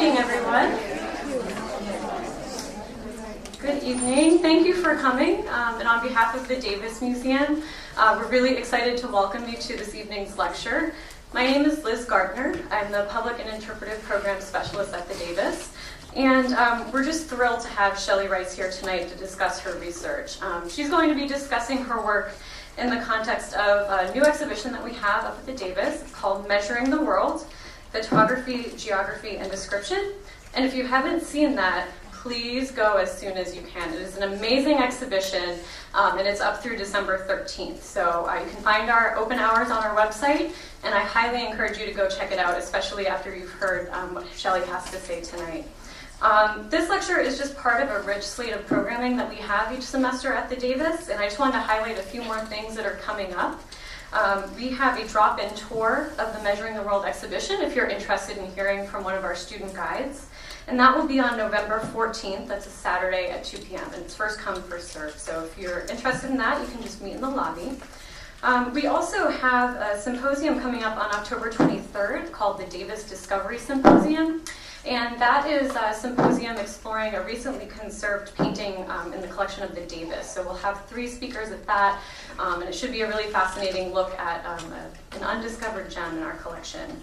evening, everyone. Good evening. Thank you for coming. And on behalf of the Davis Museum, we're really excited to welcome you to this evening's lecture. My name is Liz Gardner. I'm the Public and Interpretive Program Specialist at the Davis. And we're just thrilled to have Shelley Rice here tonight to discuss her research. She's going to be discussing her work in the context of a new exhibition that we have up at the Davis. It's called Measuring the World, Photography, Geography, and Description. And if you haven't seen that, please go as soon as you can. It is an amazing exhibition, and it's up through December 13th. So you can find our open hours on our website, and I highly encourage you to go check it out, especially after you've heard what Shelley has to say tonight. This lecture is just part of a rich slate of programming that we have each semester at the Davis, and I just wanted to highlight a few more things that are coming up. We have a drop-in tour of the Measuring the World exhibition if you're interested in hearing from one of our student guides. And that will be on November 14th. That's a Saturday at 2 p.m. And it's first come, first served. So if you're interested in that, you can just meet in the lobby. We also have a symposium coming up on October 23rd called the Davis Discovery Symposium. And that is a symposium exploring a recently conserved painting in the collection of the Davis. So we'll have 3 speakers at that, and it should be a really fascinating look at an undiscovered gem in our collection.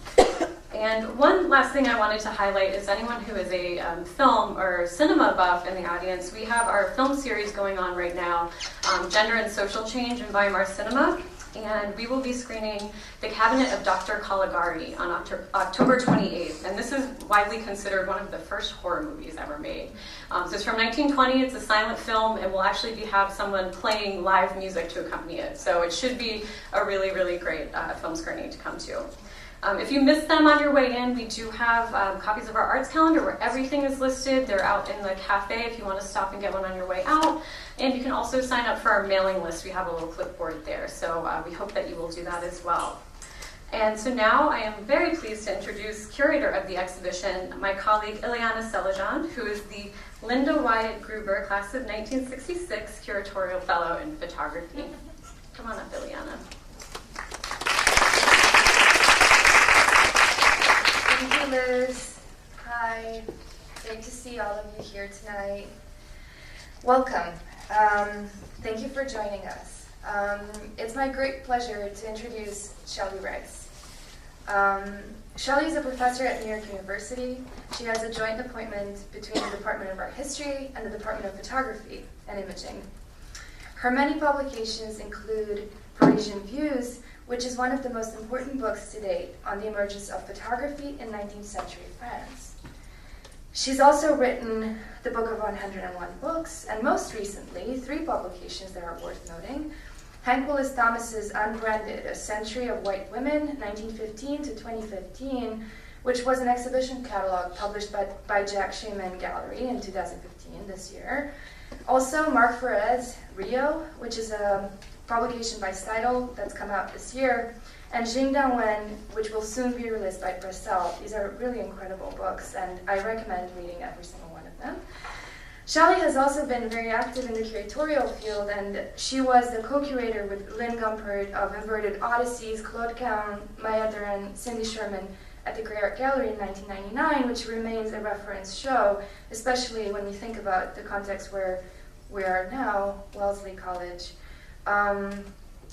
And one last thing I wanted to highlight is anyone who is a film or cinema buff in the audience, we have our film series going on right now, Gender and Social Change in Weimar Cinema. And we will be screening The Cabinet of Dr. Caligari on October 28th. And this is widely considered one of the first horror movies ever made. So it's from 1920, it's a silent film, and we'll actually have someone playing live music to accompany it. So it should be a really, really great film screening to come to. If you missed them on your way in, we do have copies of our arts calendar where everything is listed. They're out in the cafe if you want to stop and get one on your way out. And you can also sign up for our mailing list. We have a little clipboard there, so we hope that you will do that as well. And so now I am very pleased to introduce curator of the exhibition, my colleague Ileana Selajan, who is the Linda Wyatt Gruber Class of 1966 Curatorial Fellow in Photography. Come on up, Ileana. Thank you, Liz. Hi. Great to see all of you here tonight. Welcome. Thank you for joining us. It's my great pleasure to introduce Shelley Rice. Shelley is a professor at New York University. She has a joint appointment between the Department of Art History and the Department of Photography and Imaging. Her many publications include Parisian Views, which is one of the most important books to date on the emergence of photography in 19th century France. She's also written the Book of 101 Books, and most recently, 3 publications that are worth noting. Hank Willis Thomas's Unbranded, A Century of White Women, 1915 to 2015, which was an exhibition catalog published by Jack Shaman Gallery in 2015, this year. Also, Mark Ferret's Rio, which is a publication by Seidel that's come out this year, and Jingdan Wen, which will soon be released by Bressel. These are really incredible books, and I recommend reading every single one of them. Shelley has also been very active in the curatorial field, and she was the co-curator with Lynn Gumpert of Inverted Odysseys, Claude Kahn, Maya Deren, Cindy Sherman at the Grey Art Gallery in 1999, which remains a reference show, especially when we think about the context where we are now, Wellesley College.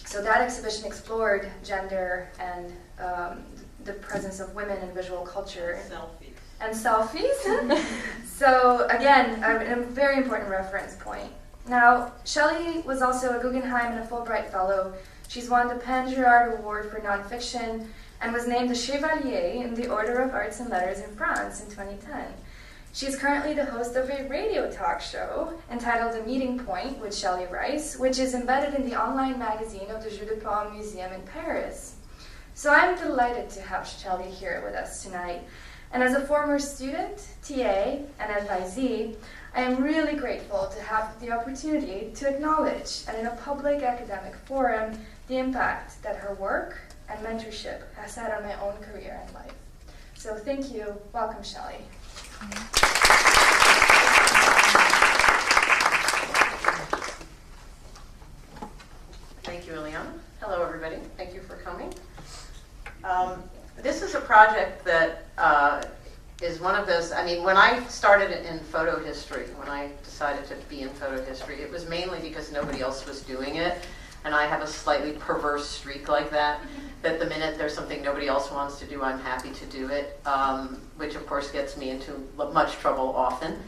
So that exhibition explored gender and the presence of women in visual culture. Selfies. So again, a very important reference point. Now, Shelley was also a Guggenheim and a Fulbright Fellow. She's won the Pan-Girard Award for Nonfiction and was named a Chevalier in the Order of Arts and Letters in France in 2010. She's currently the host of a radio talk show entitled The Meeting Point with Shelley Rice, which is embedded in the online magazine of the Jeux de Paume Museum in Paris. So I'm delighted to have Shelley here with us tonight. And as a former student, TA, and advisee, I am really grateful to have the opportunity to acknowledge, and in a public academic forum, the impact that her work and mentorship has had on my own career and life. So thank you. Welcome, Shelley. Thank you, Ileana. Hello, everybody. Thank you for coming. This is a project that is one of those, I mean, when I started in photo history, when I decided to be in photo history, it was mainly because nobody else was doing it. And I have a slightly perverse streak like that, that the minute there's something nobody else wants to do, I'm happy to do it, which of course gets me into much trouble often.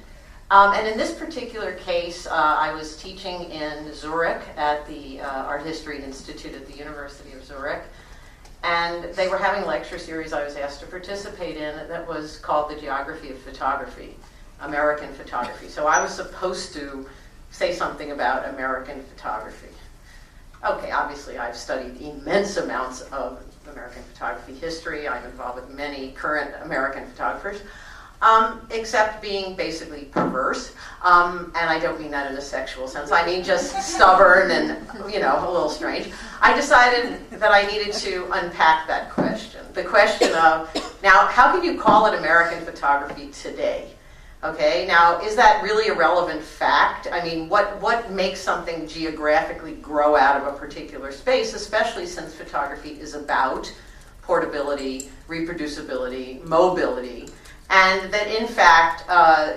And in this particular case, I was teaching in Zurich at the Art History Institute at the University of Zurich. And they were having a lecture series I was asked to participate in that was called The Geography of Photography, American Photography. So I was supposed to say something about American photography. Okay, obviously I've studied immense amounts of American photography history. I'm involved with many current American photographers, except being basically perverse. And I don't mean that in a sexual sense. I mean just stubborn and, you know, a little strange. I decided that I needed to unpack that question. The question of, now, how can you call it American photography today? Okay, now, is that really a relevant fact? I mean, what makes something geographically grow out of a particular space, especially since photography is about portability, reproducibility, mobility, and that in fact,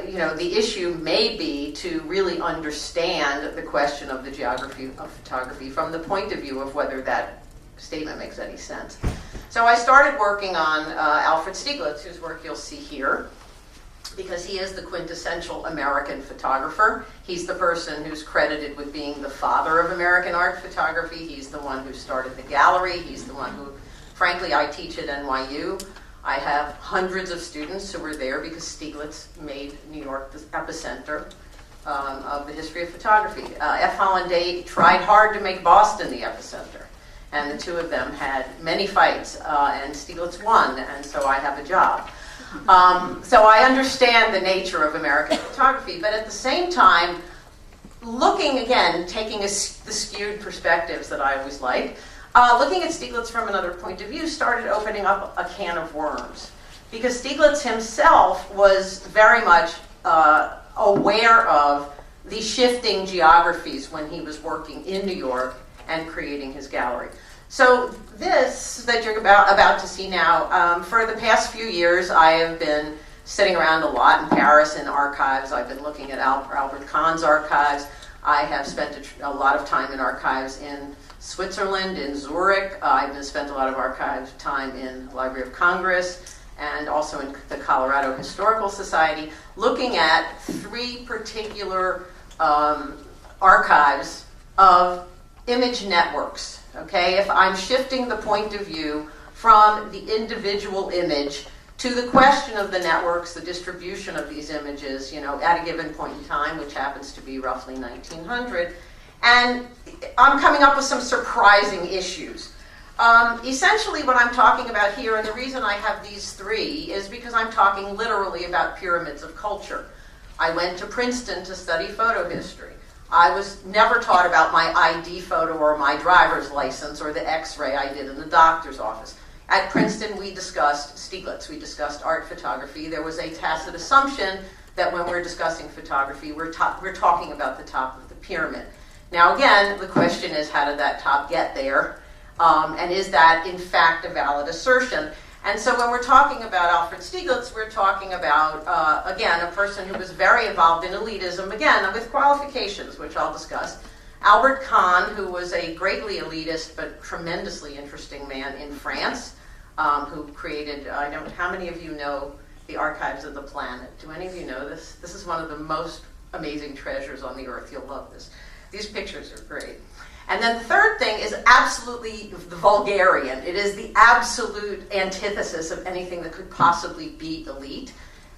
you know, the issue may be to really understand the question of the geography of photography from the point of view of whether that statement makes any sense. So I started working on Alfred Stieglitz, whose work you'll see here, because he is the quintessential American photographer. He's the person who's credited with being the father of American art photography. He's the one who started the gallery. He's the one who, frankly, I teach at NYU. I have hundreds of students who were there because Stieglitz made New York the epicenter of the history of photography. F. Hollanday tried hard to make Boston the epicenter. And the two of them had many fights, and Stieglitz won, and so I have a job. So I understand the nature of American photography, but at the same time, looking again, taking the skewed perspectives that I always like, looking at Stieglitz from another point of view started opening up a can of worms. Because Stieglitz himself was very much aware of the shifting geographies when he was working in New York and creating his gallery. So this that you're about to see now, for the past few years, I have been sitting around a lot in Paris in archives. I've been looking at Albert Kahn's archives. I have spent a lot of time in archives in Switzerland, in Zurich. I've spent a lot of archive time in the Library of Congress and also in the Colorado Historical Society, looking at three particular archives of image networks. Okay, if I'm shifting the point of view from the individual image to the question of the networks, the distribution of these images, you know, at a given point in time, which happens to be roughly 1900, and I'm coming up with some surprising issues. Essentially what I'm talking about here, and the reason I have these three, is because I'm talking literally about pyramids of culture. I went to Princeton to study photo history. I was never taught about my ID photo or my driver's license or the x-ray I did in the doctor's office. At Princeton, we discussed Stieglitz. We discussed art photography. There was a tacit assumption that when we're discussing photography, we're talking about the top of the pyramid. Now, again, the question is, how did that top get there? And is that, in fact, a valid assertion? And so when we're talking about Alfred Stieglitz, we're talking about, again, a person who was very involved in elitism, again, with qualifications, which I'll discuss. Albert Kahn, who was a greatly elitist but tremendously interesting man in France, who created, how many of you know the Archives of the Planet? Do any of you know this? This is one of the most amazing treasures on the earth. You'll love this. These pictures are great. And then the third thing is absolutely the vulgarian. It is the absolute antithesis of anything that could possibly be elite.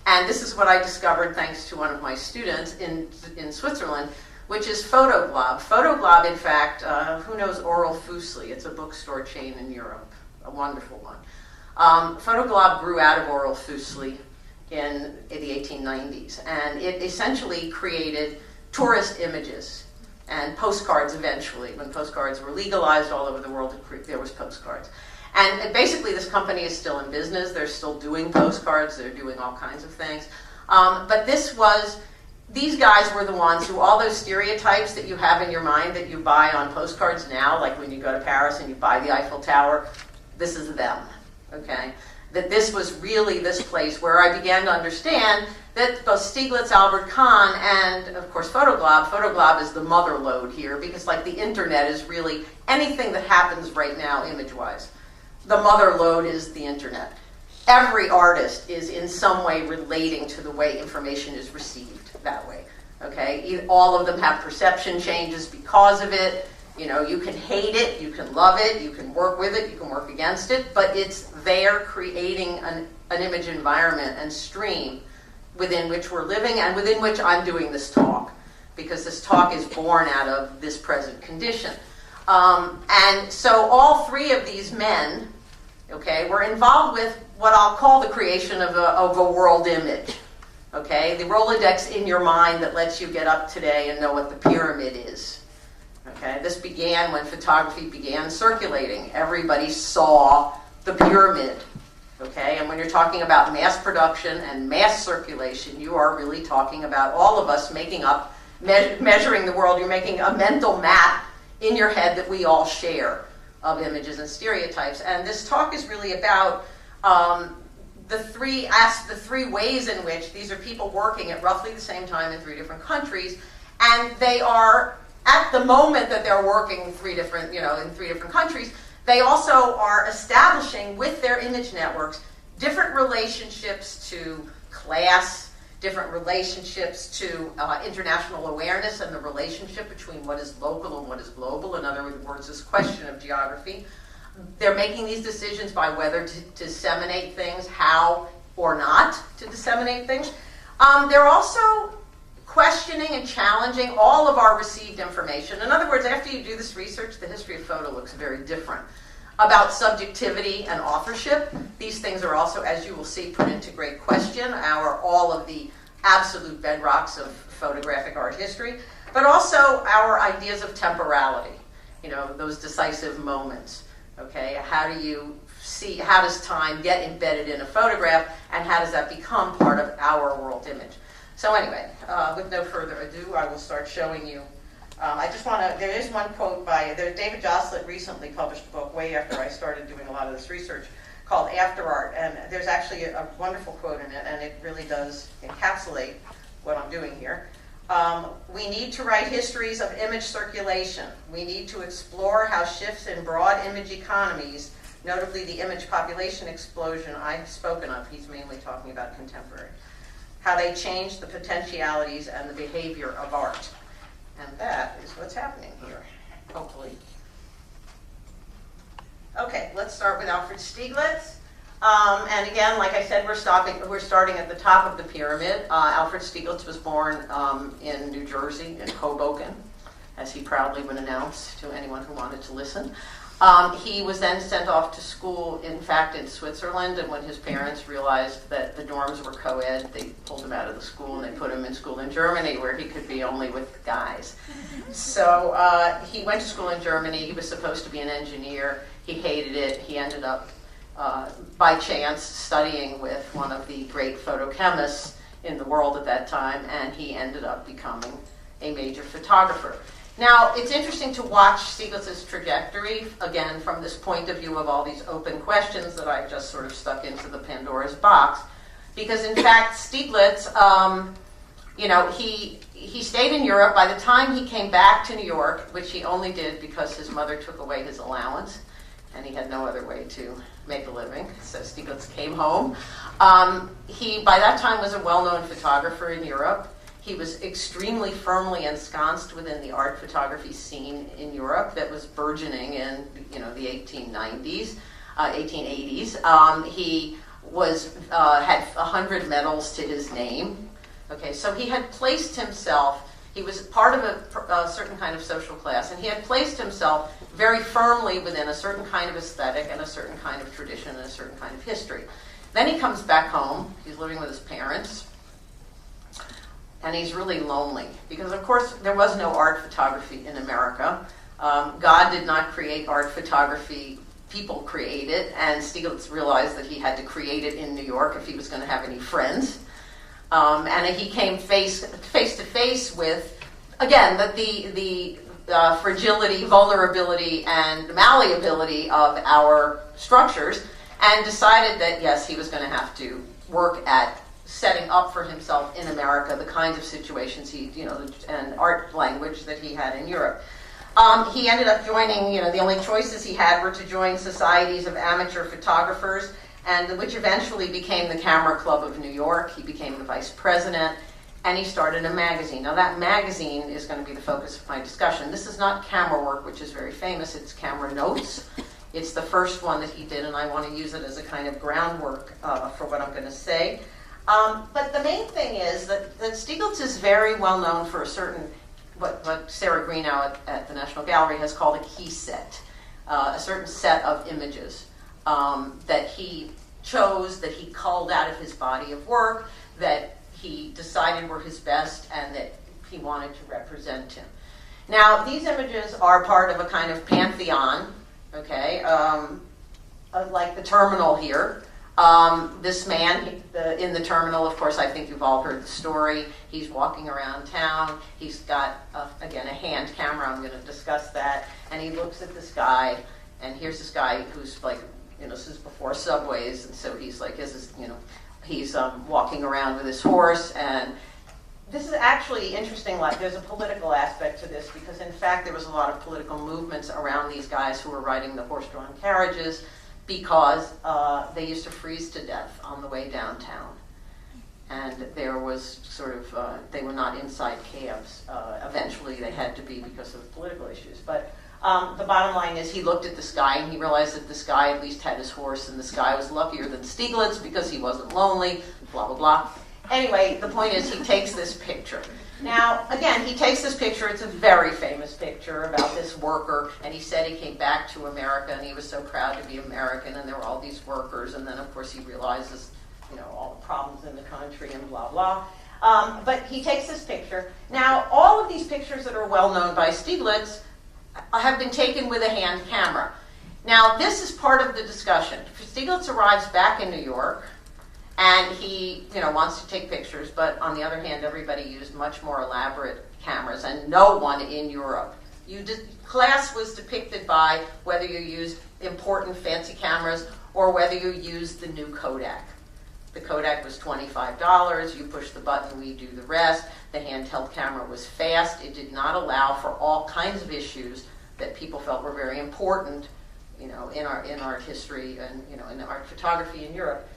And this is what I discovered thanks to one of my students in Switzerland, which is PhotoGlob. PhotoGlob, in fact, who knows Oral Fuseli? It's a bookstore chain in Europe, a wonderful one. PhotoGlob grew out of Oral Fuseli in the 1890s, and it essentially created tourist images and postcards eventually. When postcards were legalized all over the world, there was postcards. And basically this company is still in business. They're still doing postcards. They're doing all kinds of things. But these guys were the ones who, all those stereotypes that you have in your mind that you buy on postcards now, like when you go to Paris and you buy the Eiffel Tower, this is them, okay? that this was really this place where I began to understand that both Stieglitz, Albert Kahn, and of course PhotoGlob is the mother lode here, because like the internet is really anything that happens right now image-wise. The mother lode is the internet. Every artist is in some way relating to the way information is received that way. Okay, all of them have perception changes because of it. You know, you can hate it, you can love it, you can work with it, you can work against it, but it's there creating an image environment and stream within which we're living and within which I'm doing this talk, because this talk is born out of this present condition. And so all three of these men, okay, were involved with what I'll call the creation of a world image. Okay, the Rolodex in your mind that lets you get up today and know what the pyramid is. Okay, this began when photography began circulating. Everybody saw the pyramid. Okay, and when you're talking about mass production and mass circulation, you are really talking about all of us making up, measuring the world. You're making a mental map in your head that we all share of images and stereotypes. And this talk is really about the three ways in which these are people working at roughly the same time in 3 different countries, and they are, at the moment that they're working in 3 different countries, they also are establishing with their image networks different relationships to class, different relationships to international awareness and the relationship between what is local and what is global. In other words, this question of geography. They're making these decisions by whether to disseminate things, how or not to disseminate things. They're also questioning and challenging all of our received information. In other words, after you do this research, the history of photo looks very different. About subjectivity and authorship, these things are also, as you will see, put into great question, all of the absolute bedrocks of photographic art history, but also our ideas of temporality, those decisive moments. Okay, how do you see, how does time get embedded in a photograph, and how does that become part of our world image? So anyway, with no further ado, I will start showing you. There is one quote David Jostlett recently published a book way after I started doing a lot of this research called After Art, and there's actually a wonderful quote in it, and it really does encapsulate what I'm doing here. We need to write histories of image circulation. We need to explore how shifts in broad image economies, notably the image population explosion I've spoken of, he's mainly talking about contemporary, how they change the potentialities and the behavior of art. And that is what's happening here, hopefully. Okay, let's start with Alfred Stieglitz. And again, like I said, we're starting at the top of the pyramid. Alfred Stieglitz was born in New Jersey, in Hoboken, as he proudly would announce to anyone who wanted to listen. He was then sent off to school, in fact, in Switzerland, and when his parents realized that the dorms were co-ed, they pulled him out of the school and they put him in school in Germany, where he could be only with guys. So he went to school in Germany. He was supposed to be an engineer. He hated it. He ended up, by chance, studying with one of the great photochemists in the world at that time, and he ended up becoming a major photographer. Now, it's interesting to watch Stieglitz's trajectory, again, from this point of view of all these open questions that I just sort of stuck into the Pandora's box, because in fact, Stieglitz, he stayed in Europe. By the time he came back to New York, which he only did because his mother took away his allowance, and he had no other way to make a living, so Stieglitz came home. He, by that time, was a well-known photographer in Europe. He was extremely firmly ensconced within the art photography scene in Europe that was burgeoning in, the 1880s. He had 100 medals to his name. Okay, so he had placed himself. He was part of a certain kind of social class, and he had placed himself very firmly within a certain kind of aesthetic and a certain kind of tradition and a certain kind of history. Then he comes back home. He's living with his parents. And he's really lonely because, of course, there was no art photography in America. God did not create art photography. People create it. And Stieglitz realized that he had to create it in New York if he was going to have any friends. And he came face to face with, again, the fragility, vulnerability, and malleability of our structures. and decided that, yes, he was going to have to work at setting up for himself in America the kinds of situations and art language that he had in Europe. He ended up joining, the only choices he had were to join societies of amateur photographers, and which eventually became the Camera Club of New York. He became the vice president, and he started a magazine. Now that magazine is going to be the focus of my discussion. This is not Camera Work, which is very famous. It's Camera Notes. It's the first one that he did, and I want to use it as a kind of groundwork for what I'm going to say. But the main thing is that Stieglitz is very well known for a certain, what Sarah Greenow at the National Gallery has called a key set, a certain set of images that he chose, that he culled out of his body of work, that he decided were his best, and that he wanted to represent him. Now, these images are part of a kind of pantheon, okay, like the terminal here. This man in the terminal, of course, I think you've all heard the story. He's walking around town. He's got, again, a hand camera. I'm going to discuss that. And he looks at the sky, and here's this guy who's like, this is before subways, and so he's like, he's walking around with his horse, and this is actually interesting. Like, there's a political aspect to this, because in fact there was a lot of political movements around these guys who were riding the horse-drawn carriages, because they used to freeze to death on the way downtown. And there was sort of, they were not inside cabs. Eventually they had to be because of political issues. But the bottom line is he looked at the sky and he realized that the sky at least had his horse, and the sky was luckier than Stieglitz because he wasn't lonely, blah, blah, blah. Anyway, the point is he takes this picture. Now, again, he takes this picture. It's a very famous picture about this worker, and he said he came back to America, and he was so proud to be American, and there were all these workers, and then, of course, he realizes, all the problems in the country and blah, blah. But he takes this picture. Now, all of these pictures that are well known by Stieglitz have been taken with a hand camera. Now, this is part of the discussion. Stieglitz arrives back in New York, and he, wants to take pictures, but on the other hand, everybody used much more elaborate cameras, and no one in Europe. Class was depicted by whether you used important fancy cameras or whether you used the new Kodak. The Kodak was $25. You push the button, we do the rest. The handheld camera was fast. It did not allow for all kinds of issues that people felt were very important, in art history and in art photography in Europe.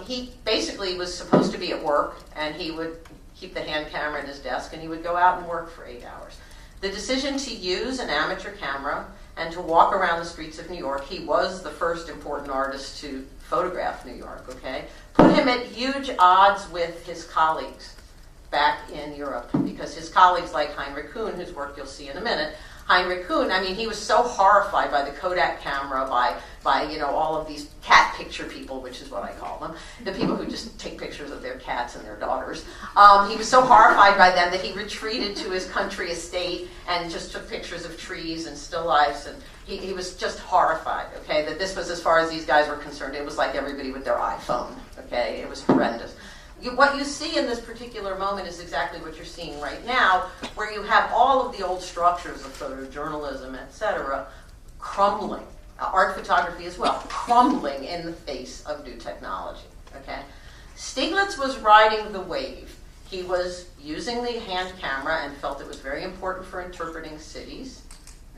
He basically was supposed to be at work, and he would keep the hand camera at his desk, and he would go out and work for 8 hours. The decision to use an amateur camera and to walk around the streets of New York, he was the first important artist to photograph New York, okay, put him at huge odds with his colleagues back in Europe, because his colleagues like Heinrich Kahn, whose work you'll see in a minute, Heinrich Kahn, he was so horrified by the Kodak camera, by all of these cat picture people, which is what I call them, the people who just take pictures of their cats and their daughters. He was so horrified by them that he retreated to his country estate and just took pictures of trees and still lifes, and he was just horrified, okay, that this was, as far as these guys were concerned, it was like everybody with their iPhone, okay, it was horrendous. What you see in this particular moment is exactly what you're seeing right now, where you have all of the old structures of photojournalism, etc., crumbling. Art photography as well, crumbling in the face of new technology. Okay, Stieglitz was riding the wave. He was using the hand camera and felt it was very important for interpreting cities.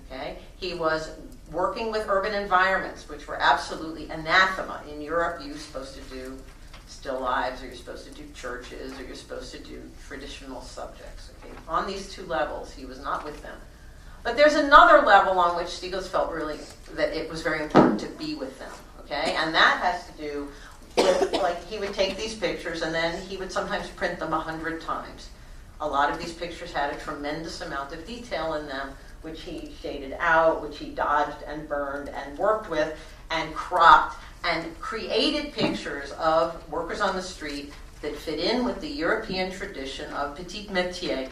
Okay, he was working with urban environments, which were absolutely anathema. In Europe, you're supposed to do still lives, or you're supposed to do churches, or you're supposed to do traditional subjects. Okay, on these two levels, he was not with them. But there's another level on which Stieglitz felt really that it was very important to be with them, okay? And that has to do with, like, he would take these pictures and then he would sometimes print them 100 times. A lot of these pictures had a tremendous amount of detail in them, which he shaded out, which he dodged and burned and worked with and cropped and created pictures of workers on the street that fit in with the European tradition of petit métier,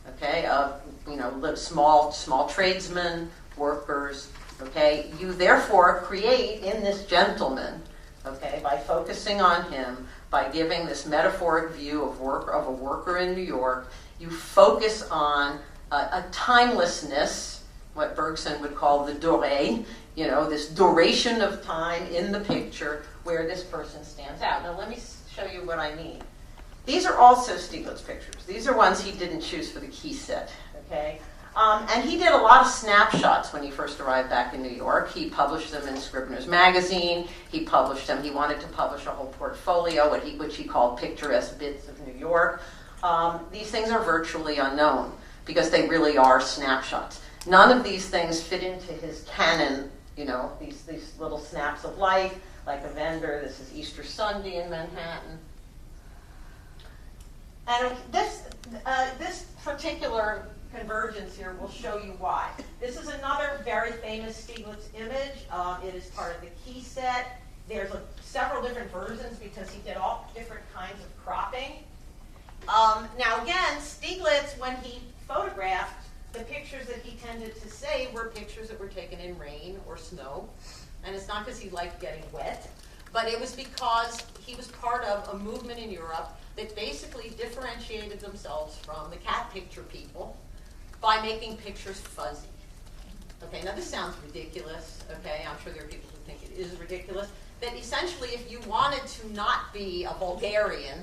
okay, of small tradesmen, workers, okay. You therefore create in this gentleman, okay, by focusing on him, by giving this metaphoric view of a worker in New York, you focus on a timelessness what Bergson would call the durée, this duration of time in the picture where this person stands out. Now let me show you what I mean. These are also Stieglitz pictures. These are ones he didn't choose for the key set, okay? And he did a lot of snapshots when he first arrived back in New York. He published them in Scribner's Magazine. He published them. He wanted to publish a whole portfolio, which he called Picturesque Bits of New York. These things are virtually unknown because they really are snapshots. None of these things fit into his canon, these little snaps of life, like a vendor. This is Easter Sunday in Manhattan. And this particular convergence here will show you why. This is another very famous Stieglitz image. It is part of the key set. There's several different versions because he did all different kinds of cropping. Now again, Stieglitz, when he photographed, the pictures that he tended to say were pictures that were taken in rain or snow. And it's not because he liked getting wet, but it was because he was part of a movement in Europe that basically differentiated themselves from the cat picture people by making pictures fuzzy. Okay, now this sounds ridiculous, okay? I'm sure there are people who think it is ridiculous. That essentially if you wanted to not be a vulgarian,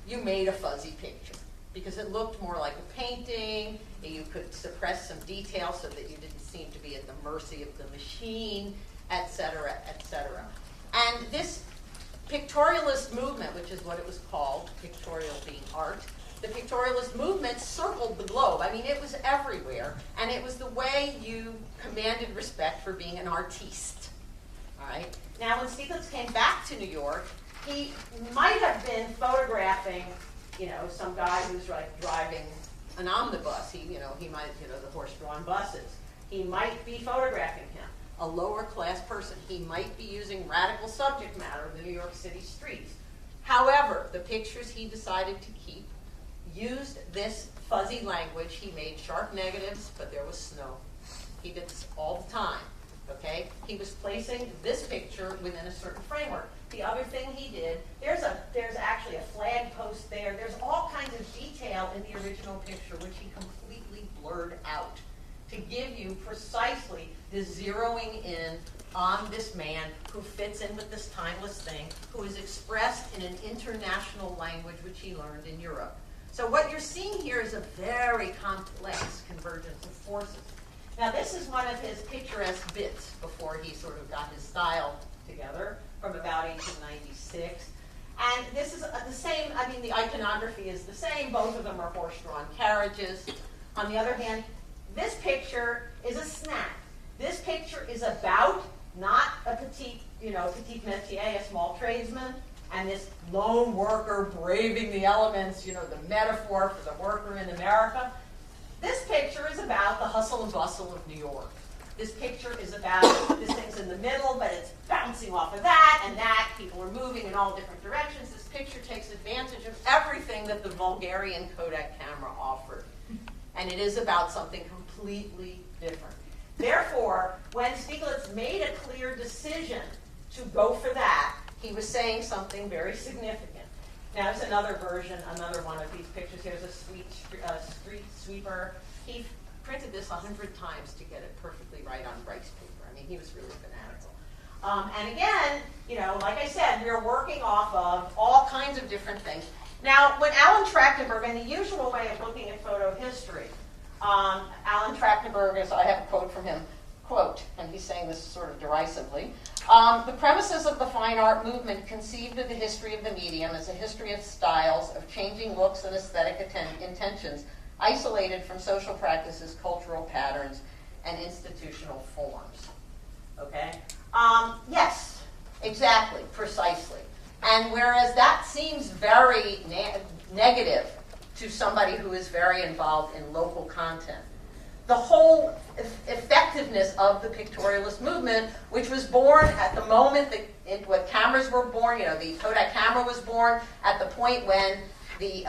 you made a fuzzy picture because it looked more like a painting, and you could suppress some detail so that you didn't seem to be at the mercy of the machine, etc., etc. And this pictorialist movement, which is what it was called, pictorial being art, the pictorialist movement circled the globe. I mean, it was everywhere, and it was the way you commanded respect for being an artiste. All right. Now, when Stieglitz came back to New York, he might have been photographing, some guy who's like driving an omnibus. He might, the horse-drawn buses. He might be photographing him. A lower-class person. He might be using radical subject matter of the New York City streets. However, the pictures he decided to keep used this fuzzy language. He made sharp negatives, but there was snow. He did this all the time, okay? He was placing this picture within a certain framework. The other thing he did, there's actually a flag post there. There's all kinds of detail in the original picture, which he completely blurred out to give you precisely the zeroing in on this man who fits in with this timeless thing, who is expressed in an international language which he learned in Europe. So what you're seeing here is a very complex convergence of forces. Now this is one of his picturesque bits before he sort of got his style together from about 1896. And this is the same, the iconography is the same. Both of them are horse-drawn carriages. On the other hand, this picture is a snack. This picture is about not a petit métier, a small tradesman, and this lone worker braving the elements, the metaphor for the worker in America. This picture is about the hustle and bustle of New York. This picture is about, this thing's in the middle, but it's bouncing off of that and that. People are moving in all different directions. This picture takes advantage of everything that the Bulgarian Kodak camera offered. And it is about something completely different. Therefore, when Stieglitz made a clear decision to go for that, he was saying something very significant. Now, there's another version, another one of these pictures. Here's a street sweeper. He printed this 100 times to get it perfectly right on rice paper. I mean, he was really fanatical. And again, like I said, we're working off of all kinds of different things. Now, when Alan Trachtenberg, and the usual way of looking at photo history, Alan Trachtenberg, I have a quote from him, quote, and he's saying this sort of derisively, the premises of the fine art movement conceived of the history of the medium as a history of styles, of changing looks and aesthetic intentions, isolated from social practices, cultural patterns, and institutional forms. Okay? Yes, exactly, precisely. And whereas that seems very negative to somebody who is very involved in local content, the whole effectiveness of the pictorialist movement, which was born at the moment that cameras were born, the Kodak camera was born, at the point when the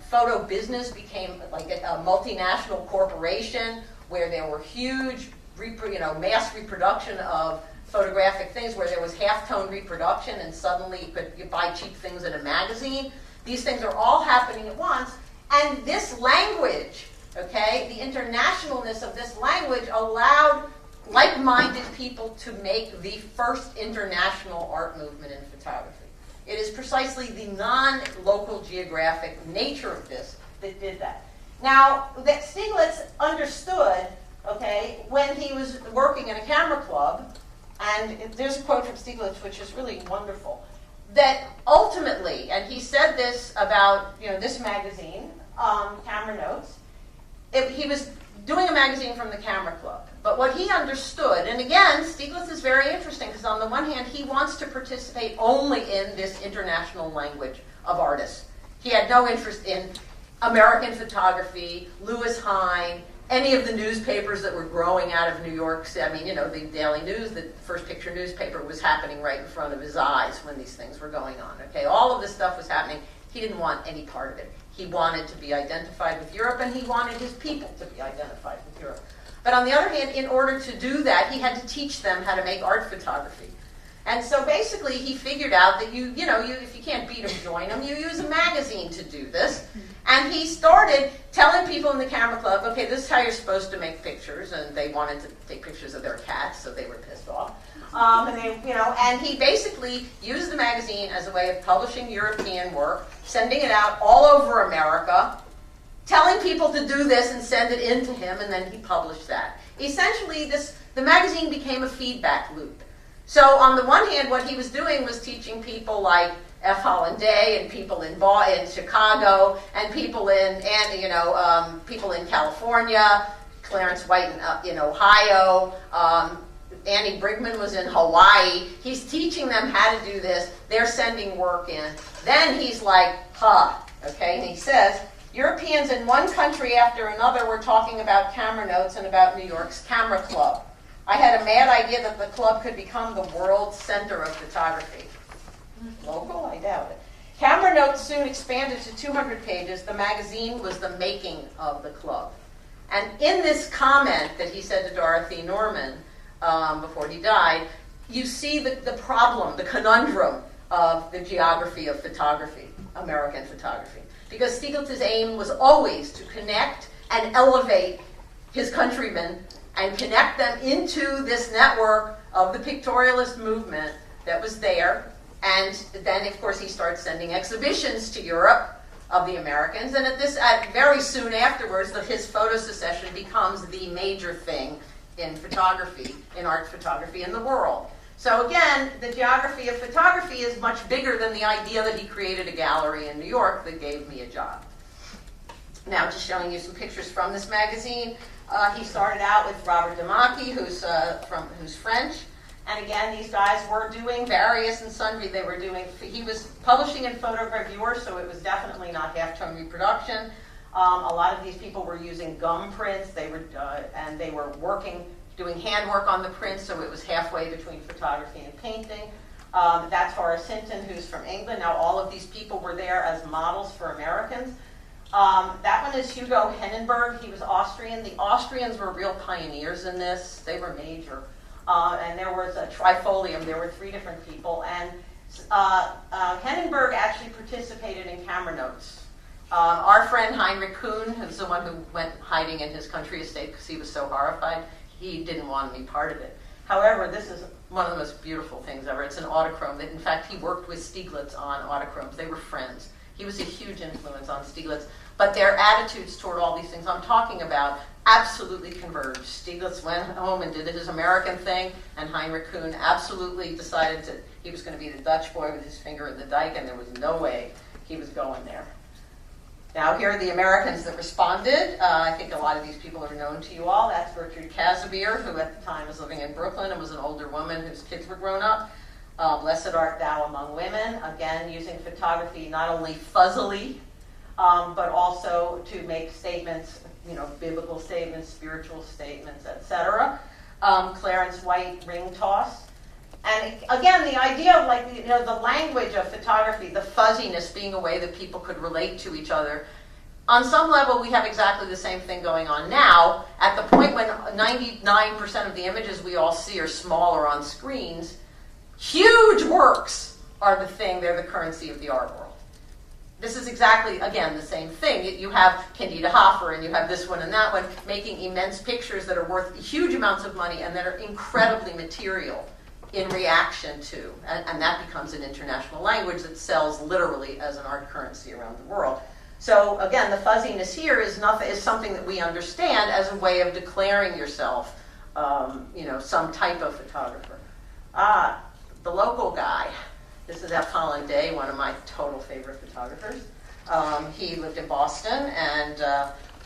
photo business became like a multinational corporation where there were huge mass reproduction of photographic things, where there was half-tone reproduction and suddenly you buy cheap things in a magazine. These things are all happening at once, and this language Okay? The internationalness of this language allowed like-minded people to make the first international art movement in photography. It is precisely the non-local geographic nature of this that did that. Now, that Stieglitz understood, okay, when he was working in a camera club, and there's a quote from Stieglitz which is really wonderful, that ultimately, and he said this about this magazine, Camera Notes, he was doing a magazine from the camera club. But what he understood, and again, Stieglitz is very interesting because on the one hand, he wants to participate only in this international language of artists. He had no interest in American photography, Lewis Hine, any of the newspapers that were growing out of New York. I mean, the Daily News, the first picture newspaper, was happening right in front of his eyes when these things were going on. Okay, all of this stuff was happening. He didn't want any part of it. He wanted to be identified with Europe, and he wanted his people to be identified with Europe. But on the other hand, in order to do that, he had to teach them how to make art photography. And so basically, he figured out that if you can't beat them, join them. You use a magazine to do this. And he started telling people in the camera club, okay, this is how you're supposed to make pictures. And they wanted to take pictures of their cats, so they were pissed off. And he basically used the magazine as a way of publishing European work, sending it out all over America, telling people to do this and send it in to him, and then he published that. Essentially, the magazine became a feedback loop. So on the one hand, what he was doing was teaching people like F. Holland Day and people in Chicago and people in people in California, Clarence White in Ohio, Annie Brigman was in Hawaii. He's teaching them how to do this. They're sending work in. Then he's like, okay, and he says, Europeans in one country after another were talking about camera notes and about New York's camera club. I had a mad idea that the club could become the world center of photography. Local? I doubt it. Camera Notes soon expanded to 200 pages. The magazine was the making of the club. And in this comment that he said to Dorothy Norman before he died, you see the problem, the conundrum of the geography of photography, American photography. Because Stieglitz's aim was always to connect and elevate his countrymen and connect them into this network of the pictorialist movement that was there. And then, of course, he starts sending exhibitions to Europe of the Americans. And very soon afterwards, his photo secession becomes the major thing in photography, in art photography in the world. So again, the geography of photography is much bigger than the idea that he created a gallery in New York that gave me a job. Now, just showing you some pictures from this magazine. He started out with Robert Damaki, who's French. And again, these guys were doing various and sundry. He was publishing in Photogravure, so it was definitely not half-tone reproduction. A lot of these people were using gum prints. They were doing handwork on the prints, so it was halfway between photography and painting. That's Horace Hinton, who's from England. Now, all of these people were there as models for Americans. That one is Hugo Hennenberg. He was Austrian. The Austrians were real pioneers in this. They were major. And there was a trifolium. There were 3 different people. And Hennenberg actually participated in Camera Notes. Our friend Heinrich Kuhn, who's the one who went hiding in his country estate because he was so horrified, he didn't want to be part of it. However, this is one of the most beautiful things ever. It's an autochrome. In fact, he worked with Stieglitz on autochromes. They were friends. He was a huge influence on Stieglitz. But their attitudes toward all these things I'm talking about absolutely converged. Stieglitz went home and did his American thing, and Heinrich Kuhn absolutely decided that he was going to be the Dutch boy with his finger in the dike, and there was no way he was going there. Now, here are the Americans that responded. I think a lot of these people are known to you all. That's Gertrude Casimir, who at the time was living in Brooklyn and was an older woman whose kids were grown up. Blessed art thou among women, again, using photography not only fuzzily, but also to make statements, biblical statements, spiritual statements, etc. Clarence White, ring toss. And again, the idea of the language of photography, the fuzziness being a way that people could relate to each other. On some level, we have exactly the same thing going on now. At the point when 99% of the images we all see are smaller on screens, huge works are the thing, they're the currency of the art world. This is is exactly, again, the same thing. You have Candida Hoffer and you have this one and that one making immense pictures that are worth huge amounts of money and that are incredibly material in reaction to, and that becomes an international language that sells literally as an art currency around the world. So again, the fuzziness here is something that we understand as a way of declaring yourself, some type of photographer. The local guy. This is Alfred Stieglitz, one of my total favorite photographers. He lived in Boston and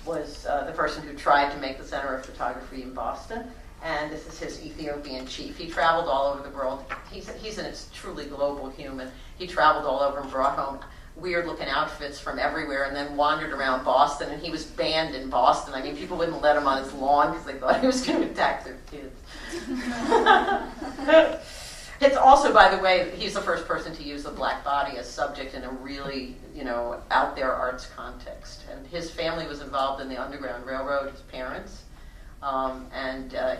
was the person who tried to make the center of photography in Boston. And this is his Ethiopian chief. He traveled all over the world. He's a truly global human. He traveled all over and brought home weird-looking outfits from everywhere and then wandered around Boston, and he was banned in Boston. I mean, people wouldn't let him on his lawn because they thought he was going to attack their kids. It's also, by the way, he's the first person to use the black body as subject in a really, out there arts context. And his family was involved in the Underground Railroad, his parents.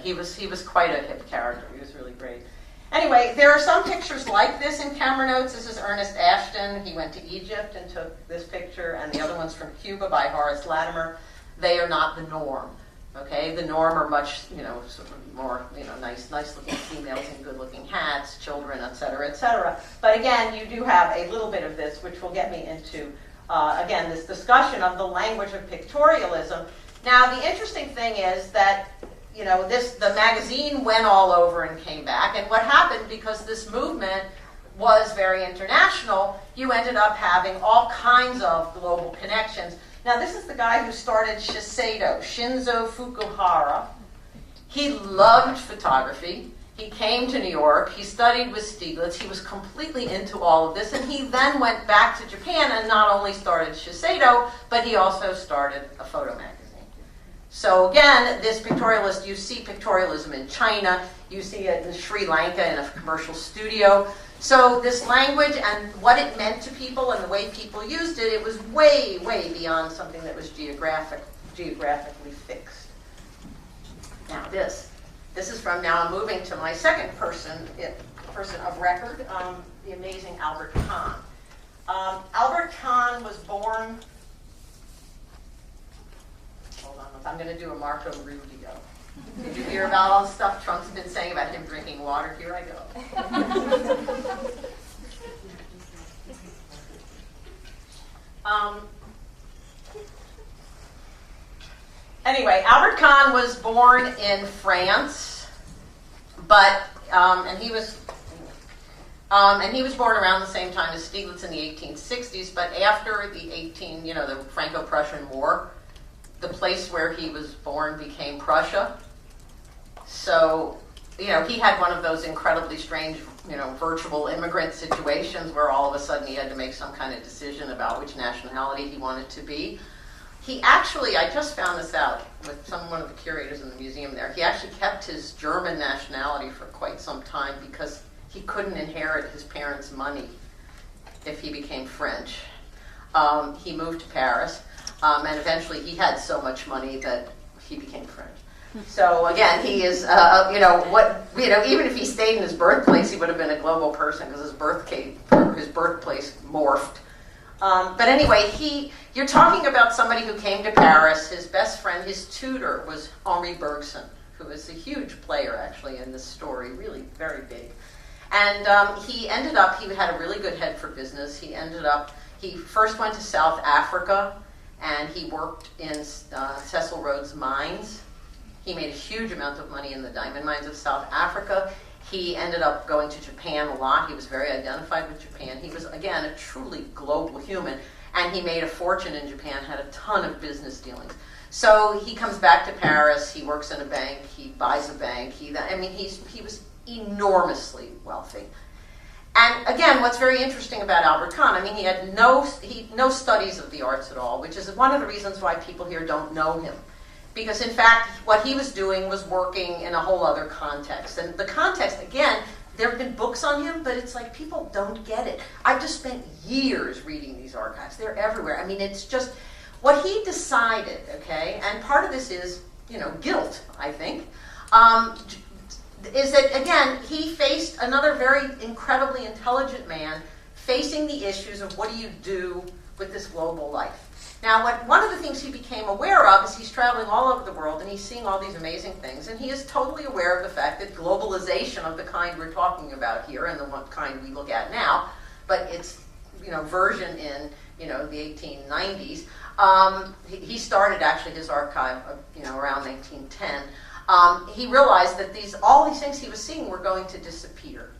He was quite a hip character. He was really great. Anyway, there are some pictures like this in camera notes. This is Ernest Ashton. He went to Egypt and took this picture, and the other one's from Cuba by Horace Latimer. They are not the norm. Okay, the norm are much, sort of more, nice-looking females in good-looking hats, children, et cetera, But again, you do have a little bit of this, which will get me into, again, this discussion of the language of pictorialism. Now, the interesting thing is that, the magazine went all over and came back, and what happened, because this movement was very international, you ended up having all kinds of global connections. Now, this is the guy who started Shiseido, Shinzo Fukuhara. He loved photography. He came to New York. He studied with Stieglitz. He was completely into all of this, and he then went back to Japan and not only started Shiseido, but he also started a photo magazine. So again, this pictorialist, you see pictorialism in China, you see it in Sri Lanka in a commercial studio. So this language and what it meant to people and the way people used it, it was way, way beyond something that was geographically fixed. Now this is from, now I'm moving to my second person of record, the amazing Albert Kahn. Albert Kahn was born, hold on, I'm going to do a Marco Rubio. Did you hear about all the stuff Trump's been saying about him drinking water? Here I go. Anyway, Albert Kahn was born in France, but and he was born around the same time as Stieglitz in the 1860s. But after the Franco-Prussian War, the place where he was born became Prussia. So, he had one of those incredibly strange, virtual immigrant situations where all of a sudden he had to make some kind of decision about which nationality he wanted to be. He actually, I just found this out with one of the curators in the museum there, he actually kept his German nationality for quite some time because he couldn't inherit his parents' money if he became French. He moved to Paris, and eventually he had so much money that he became French. So again, he is, even if he stayed in his birthplace, he would have been a global person because his birthplace morphed. But anyway, you're talking about somebody who came to Paris. His best friend, his tutor, was Henri Bergson, who is a huge player actually in this story, really very big. And he had a really good head for business. He first went to South Africa, and he worked in Cecil Rhodes' mines. He made a huge amount of money in the diamond mines of South Africa. He ended up going to Japan a lot. He was very identified with Japan. He was, again, a truly global human, and he made a fortune in Japan, had a ton of business dealings. So he comes back to Paris, he works in a bank, he buys a bank, he was enormously wealthy. And again, what's very interesting about Albert Kahn, he had no studies of the arts at all, which is one of the reasons why people here don't know him. Because in fact, what he was doing was working in a whole other context. And the context, again, there have been books on him, but it's like people don't get it. I've just spent years reading these archives. They're everywhere. It's just what he decided, okay, and part of this is, guilt, I think, is that, again, he faced another very incredibly intelligent man facing the issues of what do you do with this global life. Now, one of the things he became aware of is he's traveling all over the world and he's seeing all these amazing things, and he is totally aware of the fact that globalization of the kind we're talking about here and the one kind we look at now, but its version in the 1890s. He started actually his archive around 1910. He realized that all these things he was seeing were going to disappear.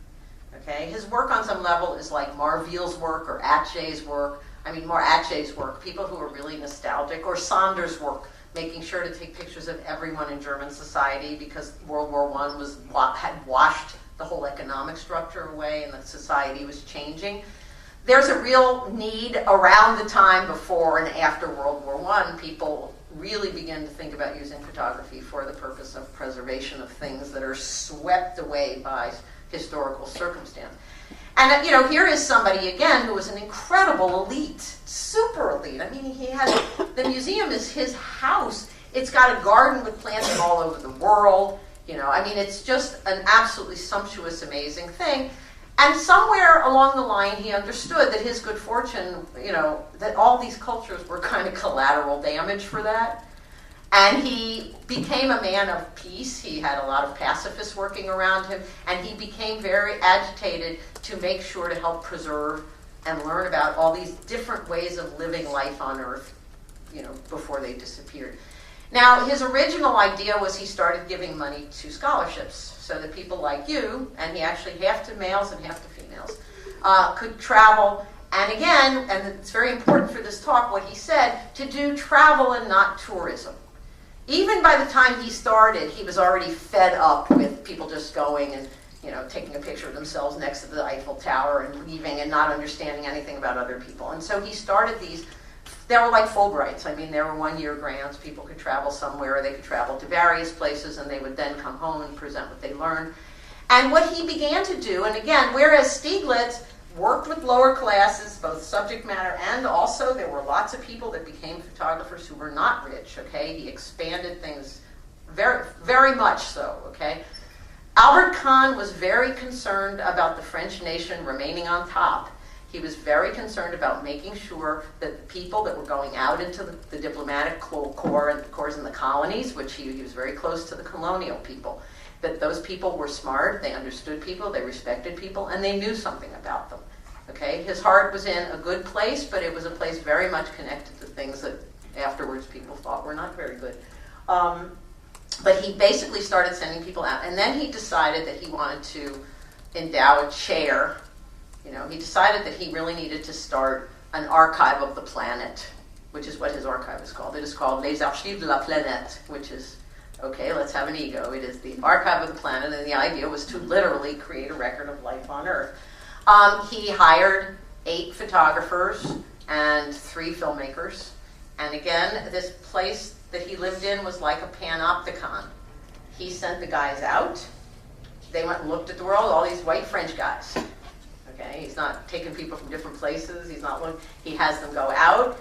Okay, his work on some level is like Marville's work or Atget's work. I mean, more Atget's work, people who are really nostalgic, or Saunders' work, making sure to take pictures of everyone in German society because World War I had washed the whole economic structure away and the society was changing. There's a real need around the time before and after World War I. People really begin to think about using photography for the purpose of preservation of things that are swept away by historical circumstance. And here is somebody again who was an incredible elite, super elite. I mean, the museum is his house. It's got a garden with plants from all over the world. I mean, it's just an absolutely sumptuous, amazing thing. And somewhere along the line, he understood that his good fortune, that all these cultures were kind of collateral damage for that. And he became a man of peace. He had a lot of pacifists working around him, and he became very agitated to make sure to help preserve and learn about all these different ways of living life on Earth, before they disappeared. Now, his original idea was he started giving money to scholarships so that people like you, and he actually half to males and half to females, could travel. And again, and it's very important for this talk, what he said, to do travel and not tourism. Even by the time he started, he was already fed up with people just going and taking a picture of themselves next to the Eiffel Tower and leaving and not understanding anything about other people. And so he started these. They were like Fulbrights. I mean, they were one-year grants. People could travel somewhere. They could travel to various places, and they would then come home and present what they learned. And what he began to do, and again, whereas Stieglitz worked with lower classes, both subject matter and also there were lots of people that became photographers who were not rich, okay? He expanded things very, very much so, okay? Albert Kahn was very concerned about the French nation remaining on top. He was very concerned about making sure that the people that were going out into the diplomatic corps in the colonies, which he was very close to the colonial people, that those people were smart, they understood people, they respected people, and they knew something about them. Okay? His heart was in a good place, but it was a place very much connected to things that afterwards people thought were not very good. But he basically started sending people out, and then he decided that he wanted to endow a chair. He decided that he really needed to start an archive of the planet, which is what his archive is called. It is called Les Archives de la Planète, which is, okay, let's have an ego. It is the archive of the planet, and the idea was to literally create a record of life on Earth. He hired 8 photographers and 3 filmmakers. And again, this place that he lived in was like a panopticon. He sent the guys out. They went and looked at the world, all these white French guys. Okay, he's not taking people from different places. He has them go out,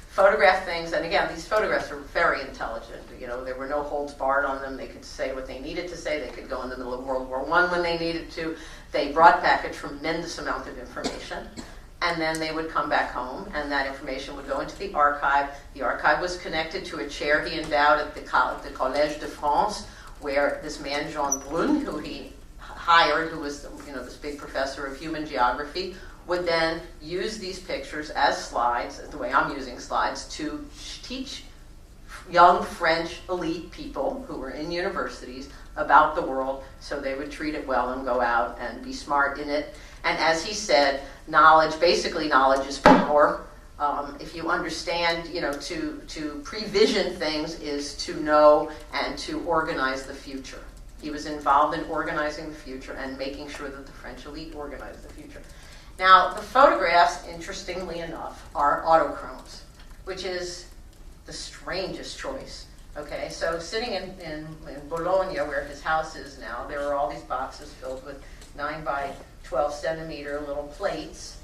photograph things, and again, these photographs are very intelligent. There were no holds barred on them. They could say what they needed to say. They could go in the middle of World War I when they needed to. They brought back a tremendous amount of information, and then they would come back home, and that information would go into the archive. The archive was connected to a chair he endowed at the Collège de France, where this man, Jean Brun, who he hired, who was this big professor of human geography, would then use these pictures as slides, the way I'm using slides, to teach young French elite people who were in universities about the world, so they would treat it well and go out and be smart in it. And as he said, basically knowledge is power. If you understand, to prevision things is to know and to organize the future. He was involved in organizing the future and making sure that the French elite organized the future. Now, the photographs, interestingly enough, are autochromes, which is the strangest choice. Okay, so sitting in Bologna, where his house is now, there are all these boxes filled with 9 by 12 centimeter little plates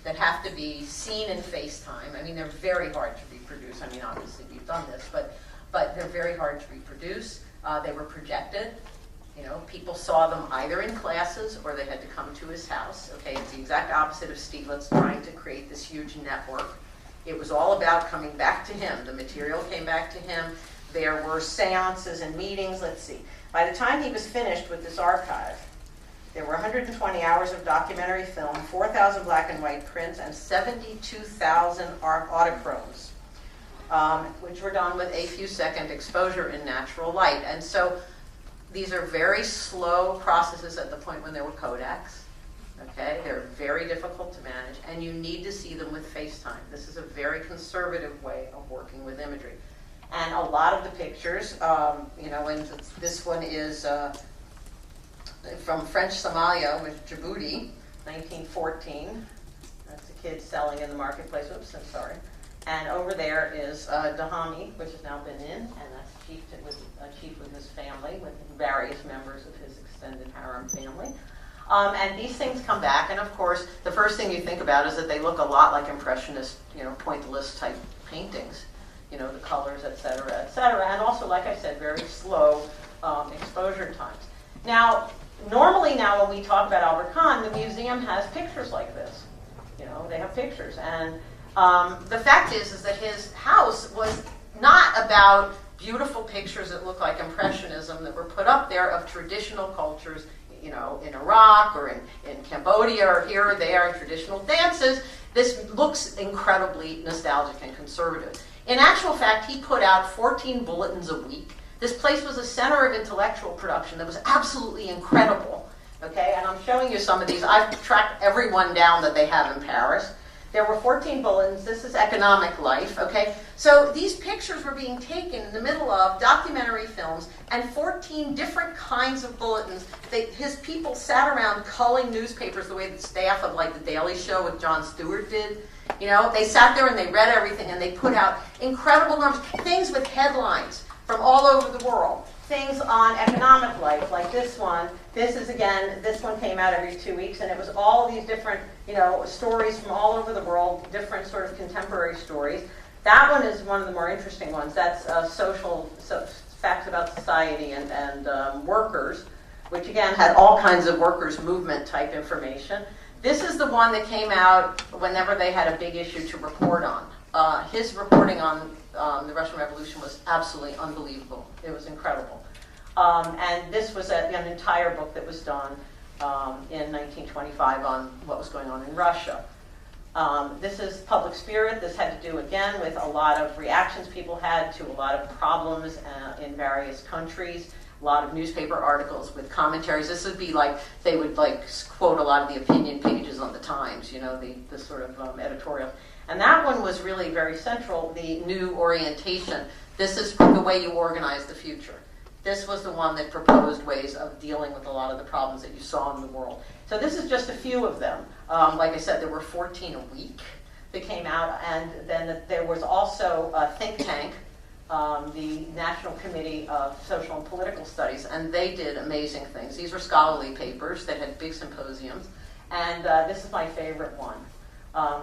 that have to be seen in FaceTime. I mean, they're very hard to reproduce. I mean, obviously we've done this, but they're very hard to reproduce. They were projected. People saw them either in classes or they had to come to his house. Okay, it's the exact opposite of Stieglitz trying to create this huge network. It was all about coming back to him. The material came back to him. There were seances and meetings. Let's see. By the time he was finished with this archive, there were 120 hours of documentary film, 4,000 black and white prints, and 72,000 autochromes, which were done with a few second exposure in natural light. And so these are very slow processes at the point when there were Kodaks. Okay, they're very difficult to manage, and you need to see them with FaceTime. This is a very conservative way of working with imagery. And a lot of the pictures, and this one is from French Somalia with Djibouti, 1914. That's a kid selling in the marketplace. Oops, I'm sorry. And over there is Dahomey, which has now been in, and that's a chief with his family, with various members of his extended harem family. And these things come back, and of course, the first thing you think about is that they look a lot like Impressionist, pointillist type paintings, the colors, et cetera, and also, like I said, very slow exposure times. Now, normally now when we talk about Albert Kahn, the museum has pictures like this. They have pictures, and the fact is that his house was not about beautiful pictures that look like Impressionism that were put up there of traditional cultures, in Iraq or in Cambodia or here or there, traditional dances. This looks incredibly nostalgic and conservative. In actual fact, he put out 14 bulletins a week. This place was a center of intellectual production that was absolutely incredible. Okay, and I'm showing you some of these. I've tracked every one down that they have in Paris. There were 14 bulletins. This is economic life, okay? So these pictures were being taken in the middle of documentary films and 14 different kinds of bulletins. His people sat around culling newspapers the way the staff of like The Daily Show with Jon Stewart did. They sat there and they read everything and they put out incredible numbers, things with headlines from all over the world. Things on economic life, like this one. This one came out every 2 weeks, and it was all these different, stories from all over the world, different sort of contemporary stories. That one is one of the more interesting ones. That's facts about society and workers, which again had all kinds of workers' movement type information. This is the one that came out whenever they had a big issue to report on. His reporting on the Russian Revolution was absolutely unbelievable. It was incredible. And this was an entire book that was done in 1925 on what was going on in Russia. This is Public Spirit. This had to do, again, with a lot of reactions people had to a lot of problems in various countries, a lot of newspaper articles with commentaries. This would be like, they would quote a lot of the opinion pages on the Times, the sort of editorial. And that one was really very central, the new orientation. This is the way you organize the future. This was the one that proposed ways of dealing with a lot of the problems that you saw in the world. So this is just a few of them. Like I said, there were 14 a week that came out, and then there was also a think tank, the National Committee of Social and Political Studies, and they did amazing things. These were scholarly papers that had big symposiums, and this is my favorite one.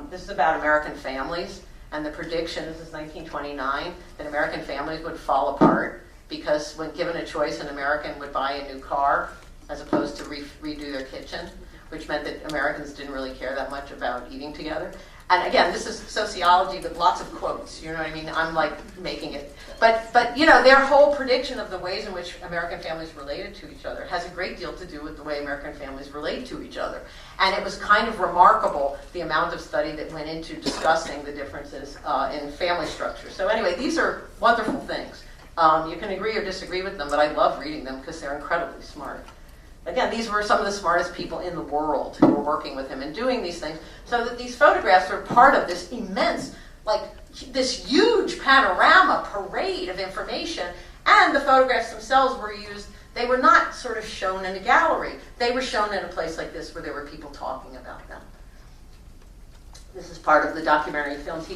This is about American families, and the prediction, this is 1929, that American families would fall apart because when given a choice, an American would buy a new car as opposed to redo their kitchen, which meant that Americans didn't really care that much about eating together. And again, this is sociology with lots of quotes, you know what I mean? I'm like making it. But their whole prediction of the ways in which American families related to each other has a great deal to do with the way American families relate to each other. And it was kind of remarkable, the amount of study that went into discussing the differences in family structure. So anyway, these are wonderful things. You can agree or disagree with them, but I love reading them because they're incredibly smart. Again, these were some of the smartest people in the world who were working with him and doing these things, so that these photographs are part of this immense, this huge panorama, parade of information, and the photographs themselves were used. They were not sort of shown in a gallery. They were shown in a place like this where there were people talking about them. This is part of the documentary films.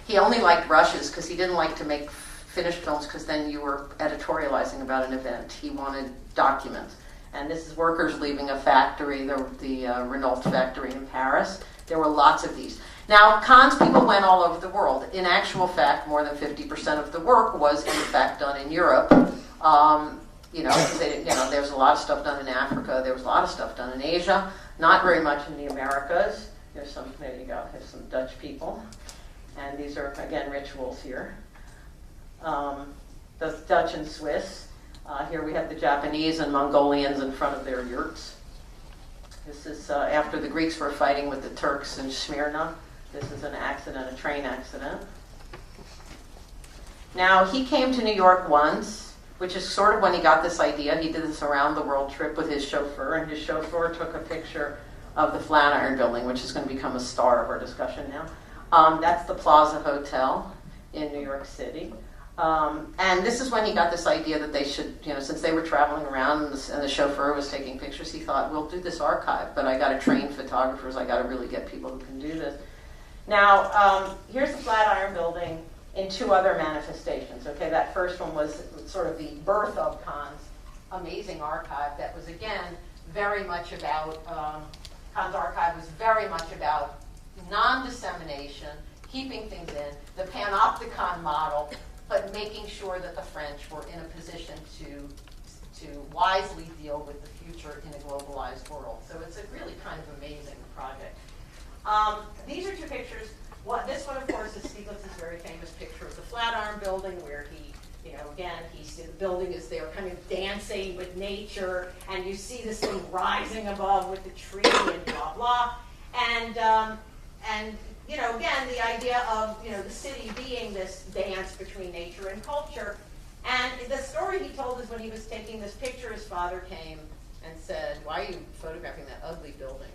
He only liked rushes because he didn't like to make finished films because then you were editorializing about an event. He wanted documents. And this is workers leaving a factory, the Renault factory in Paris. There were lots of these. Now, Kahn's people went all over the world. In actual fact, more than 50% of the work was, in fact, done in Europe. Because there's a lot of stuff done in Africa. There was a lot of stuff done in Asia. Not very much in the Americas. There you go. There's some Dutch people. And these are, again, rituals here. The Dutch and Swiss. Here we have the Japanese and Mongolians in front of their yurts. This is after the Greeks were fighting with the Turks in Smyrna. This is an accident, a train accident. Now, he came to New York once, which is sort of when he got this idea. He did this around the world trip with his chauffeur, and his chauffeur took a picture of the Flatiron Building, which is going to become a star of our discussion now. That's the Plaza Hotel in New York City. And this is when he got this idea that they should, since they were traveling around and the chauffeur was taking pictures, he thought, we'll do this archive, but I got to train photographers. I got to really get people who can do this. Now, here's the Flatiron Building in two other manifestations. Okay, that first one was sort of the birth of Kahn's amazing archive that was, again, very much about, Kahn's archive was very much about non-dissemination, keeping things in, the panopticon model, but making sure that the French were in a position to wisely deal with the future in a globalized world. So it's a really kind of amazing project. These are two pictures. This one, of course, is Stieglitz's very famous picture of the Flatiron Building, where he, again, the building is there kind of dancing with nature, and you see this thing rising above with the tree and blah, blah. And again, the idea of, the city being this dance between nature and culture. And the story he told is when he was taking this picture, his father came and said, why are you photographing that ugly building?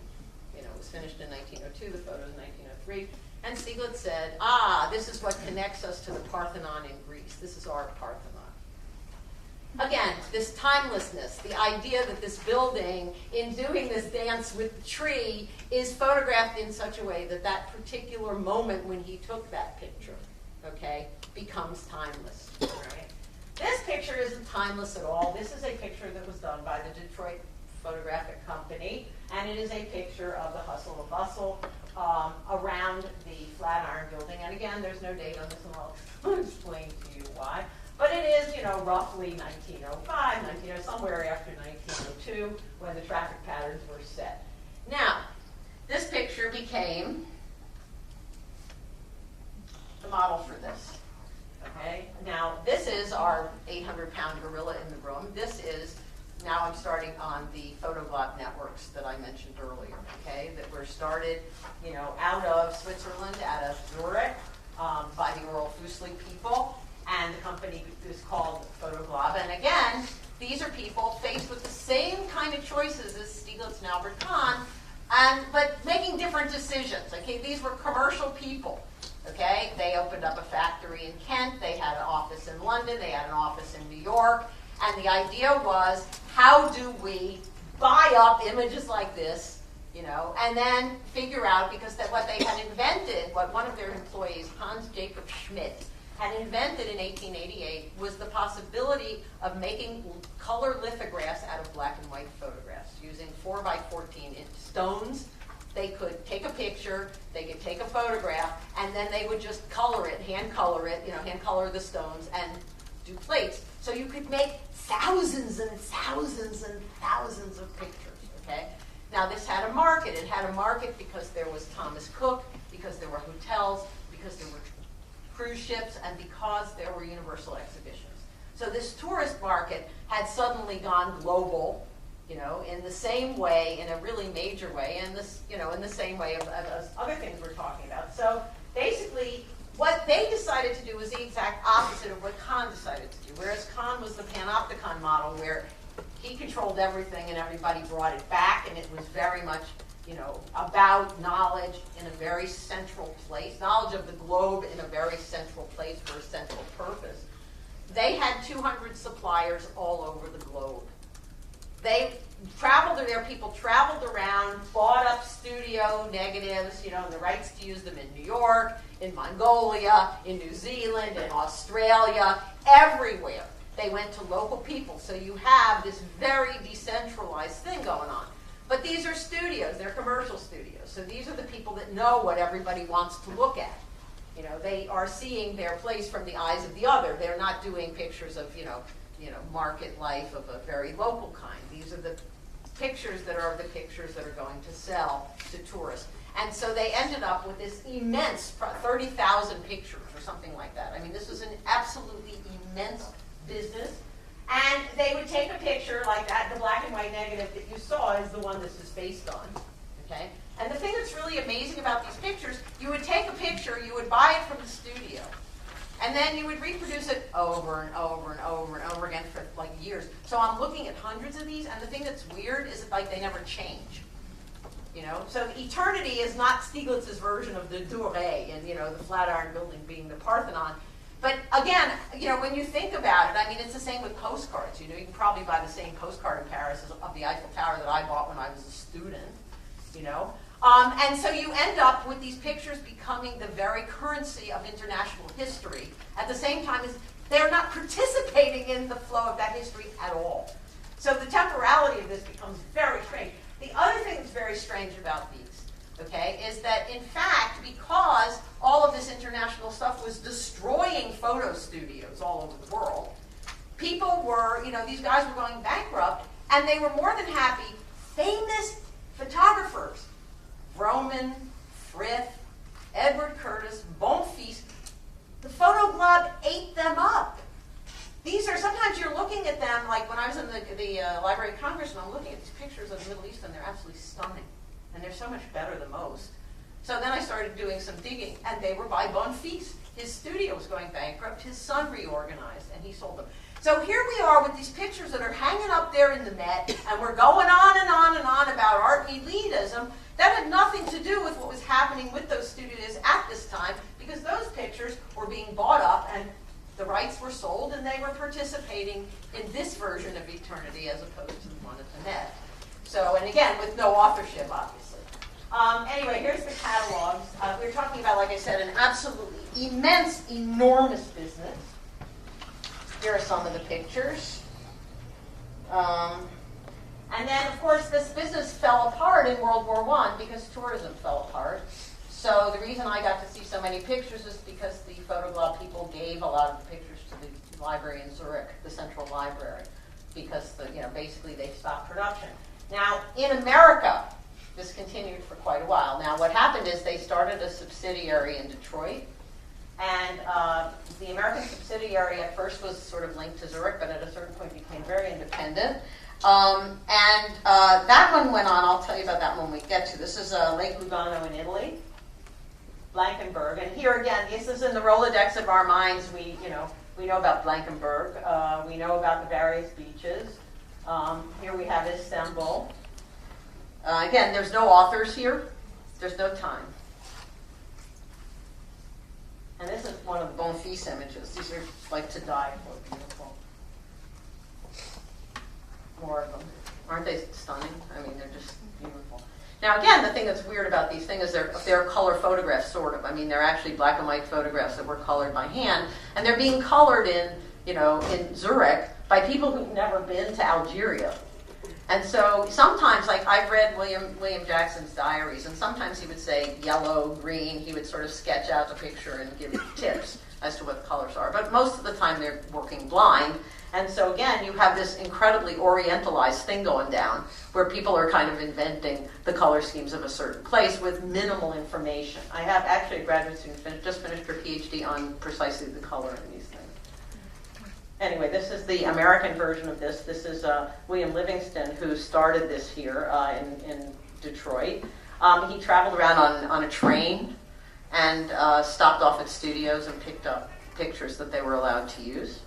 It was finished in 1902, the photo in 1903. And Stieglitz said, this is what connects us to the Parthenon in Greece. This is our Parthenon. Again, this timelessness, the idea that this building, in doing this dance with the tree, is photographed in such a way that that particular moment when he took that picture, okay, becomes timeless. Right? This picture isn't timeless at all. This is a picture that was done by the Detroit Photographic Company, and it is a picture of the hustle and bustle around the Flatiron Building. And again, there's no date on this, and I'll explain to you why. But it is, roughly 1905, somewhere after 1902, when the traffic patterns were set. Now, this picture became the model for this. Okay? Now, this is our 800-pound gorilla in the room. This is, now I'm starting on the PhotoGlob networks that I mentioned earlier, okay, that were started, out of Switzerland, out of Zurich, by the Oral Fuseli people. And the company is called PhotoGlob. And again, these are people faced with the same kind of choices as Stieglitz and Albert Kahn, but making different decisions. Okay, these were commercial people. Okay, they opened up a factory in Kent. They had an office in London. They had an office in New York. And the idea was, how do we buy up images like this, and then figure out, because what they had invented, what one of their employees, Hans Jacob Schmidt, had invented in 1888 was the possibility of making color lithographs out of black and white photographs using 4x14 inch stones. They could take a picture, they could take a photograph, and then they would just color it, hand color the stones, and do plates. So you could make thousands and thousands and thousands of pictures, okay? Now this had a market. It had a market because there was Thomas Cook, because there were hotels, because there were cruise ships, and because there were universal exhibitions. So this tourist market had suddenly gone global, in the same way, in a really major way, and this, in the same way of other things we're talking about. So basically, what they decided to do was the exact opposite of what Kahn decided to do. Whereas Kahn was the panopticon model, where he controlled everything and everybody brought it back, and it was very much about knowledge in a very central place, knowledge of the globe in a very central place for a central purpose. They had 200 suppliers all over the globe. Their people traveled around, bought up studio negatives, and the rights to use them in New York, in Mongolia, in New Zealand, in Australia, everywhere. They went to local people. So you have this very decentralized thing going on. But these are studios, they're commercial studios. So these are the people that know what everybody wants to look at. They are seeing their place from the eyes of the other. They're not doing pictures of, market life of a very local kind. These are the pictures that are the pictures that are going to sell to tourists. And so they ended up with this immense 30,000 pictures or something like that. I mean, this was an absolutely immense business. And they would take a picture like that. The black and white negative that you saw is the one this is based on. Okay? And the thing that's really amazing about these pictures, you would take a picture, you would buy it from the studio, and then you would reproduce it over and over and over and over again for like years. So I'm looking at hundreds of these, and the thing that's weird is that like they never change. You know, so eternity is not Stieglitz's version of the durée and, you know, the Flatiron Building being the Parthenon. But again, you know, when you think about it, I mean, it's the same with postcards. You know, you can probably buy the same postcard in Paris of the Eiffel Tower that I bought when I was a student, you know. And so you end up with these pictures becoming the very currency of international history at the same time as they're not participating in the flow of that history at all. So the temporality of this becomes very strange. The other thing that's very strange about these, okay, is that in fact, because all of this international stuff was destroying photo studios all over the world, people were, you know, these guys were going bankrupt, and they were more than happy, famous photographers, Vroman, Frith, Edward Curtis, Bonfils, the PhotoGlob ate them up. These are, sometimes you're looking at them, like when I was in the Library of Congress, and I'm looking at these pictures of the Middle East, and they're absolutely stunning. And they're so much better than most. So then I started doing some digging, and they were by Bonfils. His studio was going bankrupt. His son reorganized, and he sold them. So here we are with these pictures that are hanging up there in the net, and we're going on and on and on about art elitism. That had nothing to do with what was happening with those studios at this time, because those pictures were being bought up, and the rights were sold, and they were participating in this version of eternity as opposed to the one at the net. So, and again, with no authorship, obviously. Anyway, here's the catalogs. We're talking about, like I said, an absolutely immense, enormous business. Here are some of the pictures. And then, of course, this business fell apart in World War I because tourism fell apart. So the reason I got to see so many pictures is because the PhotoGlob people gave a lot of the pictures to the library in Zurich, the central library, because basically they stopped production. Now, in America, this continued for quite a while. Now, what happened is they started a subsidiary in Detroit, and the American subsidiary at first was sort of linked to Zurich, but at a certain point became very independent. That one went on. I'll tell you about that when we get to. This is Lake Lugano in Italy. Blankenberg, and here again, this is in the Rolodex of our minds. We know about Blankenberg. We know about the various beaches. Here we have Istanbul. Again, there's no authors here. There's no time. And this is one of the Bonfils images. These are like to die for, beautiful. More of them. Aren't they stunning? I mean, they're just beautiful. Now, again, the thing that's weird about these things is they're color photographs, sort of. I mean, they're actually black and white photographs that were colored by hand, and they're being colored in Zurich by people who've never been to Algeria. And so sometimes, like I've read William Jackson's diaries, and sometimes he would say yellow, green. He would sort of sketch out the picture and give tips as to what the colors are. But most of the time, they're working blind. And so again, you have this incredibly orientalized thing going down where people are kind of inventing the color schemes of a certain place with minimal information. I have actually a graduate student just finished her PhD on precisely the color in these things. Anyway, this is the American version of this. This is William Livingston, who started this here in Detroit. He traveled around on a train and stopped off at studios and picked up pictures that they were allowed to use.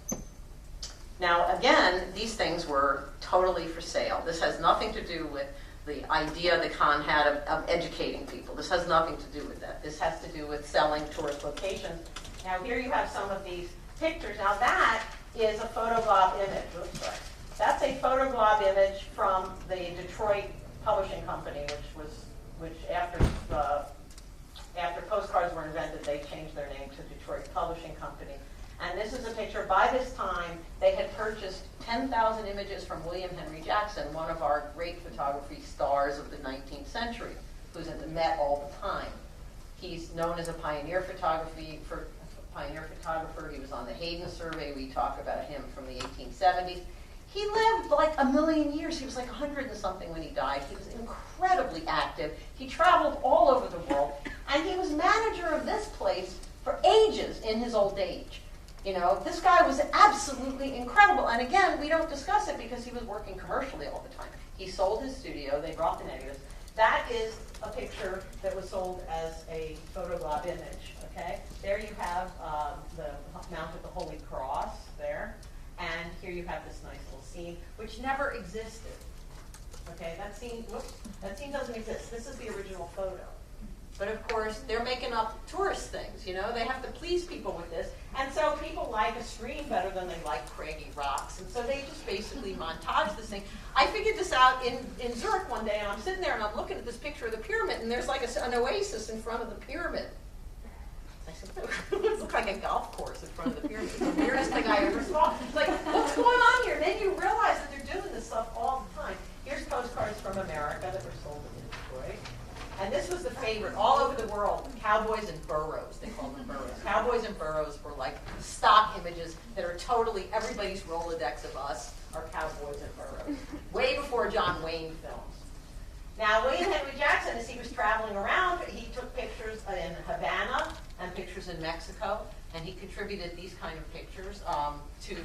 Now, again, these things were totally for sale. This has nothing to do with the idea that Kahn had of educating people. This has nothing to do with that. This has to do with selling tourist locations. Now, here you have some of these pictures. Now, that is a PhotoGlob image. Oops, sorry. That's a PhotoGlob image from the Detroit Publishing Company, which after postcards were invented, they changed their name to Detroit Publishing Company. And this is a picture. By this time, they had purchased 10,000 images from William Henry Jackson, one of our great photography stars of the 19th century, who's at the Met all the time. He's known as a pioneer photographer. He was on the Hayden survey. We talk about him from the 1870s. He lived like a million years. He was like 100 and something when he died. He was incredibly active. He traveled all over the world. And he was manager of this place for ages in his old age. You know, this guy was absolutely incredible. And again, we don't discuss it because he was working commercially all the time. He sold his studio. They brought the negatives. That is a picture that was sold as a PhotoGlob image. Okay, there you have the Mount of the Holy Cross there. And here you have this nice little scene, which never existed. Okay, that scene doesn't exist. This is the original photo. But of course, they're making up tourist things, you know? They have to please people with this. And so people like a stream better than they like craggy rocks. And so they just basically montage this thing. I figured this out in Zurich one day, and I'm sitting there and I'm looking at this picture of the pyramid, and there's like an oasis in front of the pyramid. I said, it looks like a golf course in front of the pyramid. It's the weirdest thing I ever saw. It's like, what's going on here? Then you realize that they're doing this stuff all the time. Here's postcards from America that were sold in Detroit. And this was the favorite all over the world, cowboys and burros. They called them burros. Cowboys and burros were like stock images that are totally, everybody's Rolodex of us are cowboys and burros. Way before John Wayne films. Now, William Henry Jackson, as he was traveling around, he took pictures in Havana and pictures in Mexico, and he contributed these kind of pictures to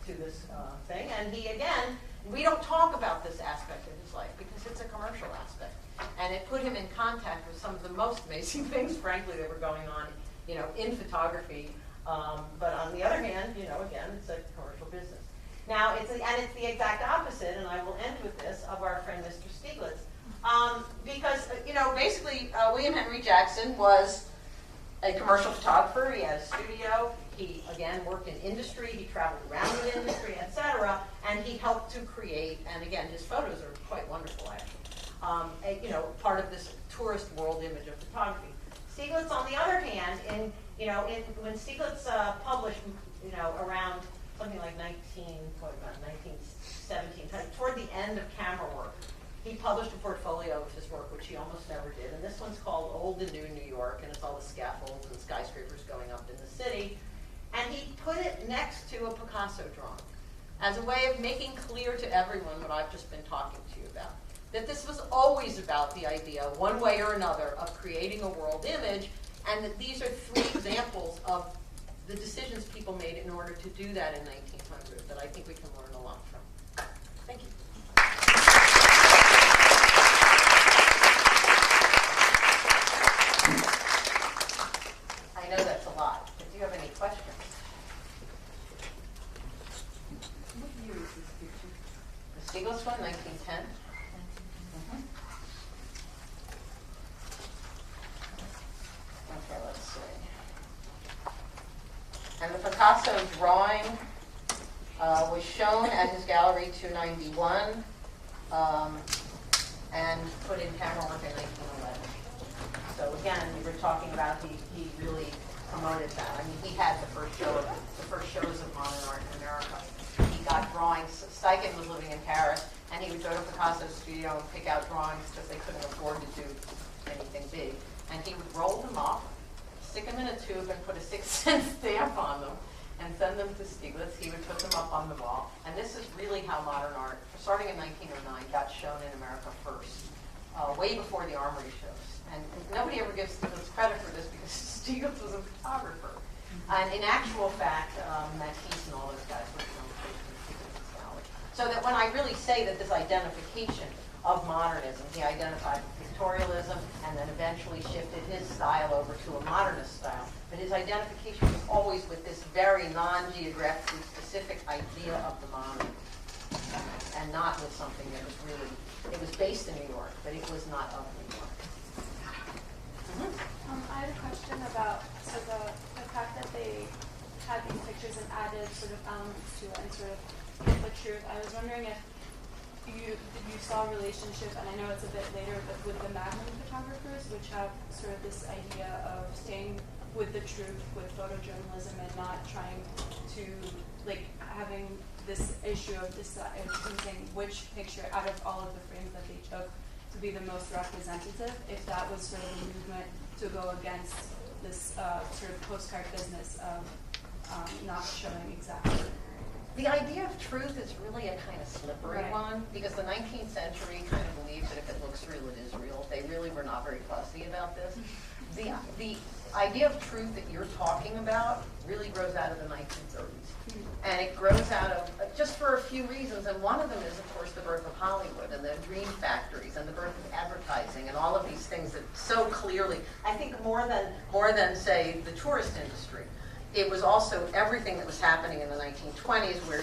this thing. And he, again, we don't talk about this aspect of his life because it's a commercial aspect. And it put him in contact with some of the most amazing things, frankly, that were going on, you know, in photography. But on the other hand, you know, again, it's a commercial business. Now, it's the exact opposite, and I will end with this, of our friend Mr. Stieglitz. Because, you know, basically, William Henry Jackson was a commercial photographer. He had a studio. He, again, worked in industry. He traveled around the industry, etc. And he helped to create, and again, his photos are quite wonderful, actually, you know, part of this tourist world image of photography. Stieglitz, on the other hand, when Stieglitz published, you know, around something like 1917, toward the end of camera work, he published a portfolio of his work, which he almost never did. And this one's called Old and New New York, and it's all the scaffolds and skyscrapers going up in the city. And he put it next to a Picasso drawing as a way of making clear to everyone what I've just been talking to you about. That this was always about the idea, one way or another, of creating a world image, and that these are three examples of the decisions people made in order to do that in 1900 that I think we can learn a lot from. Thank you. I know that's a lot, but do you have any questions? What year is this picture? The Stieglitz one, 1910. Okay, let's see. And the Picasso drawing was shown at his gallery 291 and put in camera work in 1911. So again, we were talking about he really promoted that. I mean, he had the first shows of modern art in America. He got drawings. Steichen was living in Paris, and he would go to Picasso's studio and pick out drawings because they couldn't afford to do anything big. And he would roll them up, stick them in a tube, and put a 6-cent stamp on them, and send them to Stieglitz. He would put them up on the wall. And this is really how modern art, starting in 1909, got shown in America first, way before the Armory shows. And nobody ever gives Stieglitz credit for this because Stieglitz was a photographer. And in actual fact, Matisse and all those guys were on the Stieglitz's gallery. So that when I really say that this identification of modernism, he identified pictorialism and then eventually shifted his style over to a modernist style. But his identification was always with this very non-geographically specific idea of the monument, and not with something that was really, it was based in New York, but it was not of New York. I had a question about the fact that they had these pictures and added sort of elements to it and sort of hit the truth. I was wondering if you saw a relationship, and I know it's a bit later, but with the Magnum photographers, which have sort of this idea of staying with the truth with photojournalism and not trying to, like, having this issue of choosing which picture out of all of the frames that they took to be the most representative, if that was sort of a movement to go against this sort of postcard business of not showing exactly The idea of truth is really a kind of slippery Right. one, because the 19th century kind of believed that if it looks real, it is real. They really were not very fussy about this. The idea of truth that you're talking about really grows out of the 1930s. And it grows out of, just for a few reasons, and one of them is, of course, the birth of Hollywood and the dream factories and the birth of advertising and all of these things that so clearly, I think more than say, the tourist industry, it was also everything that was happening in the 1920s where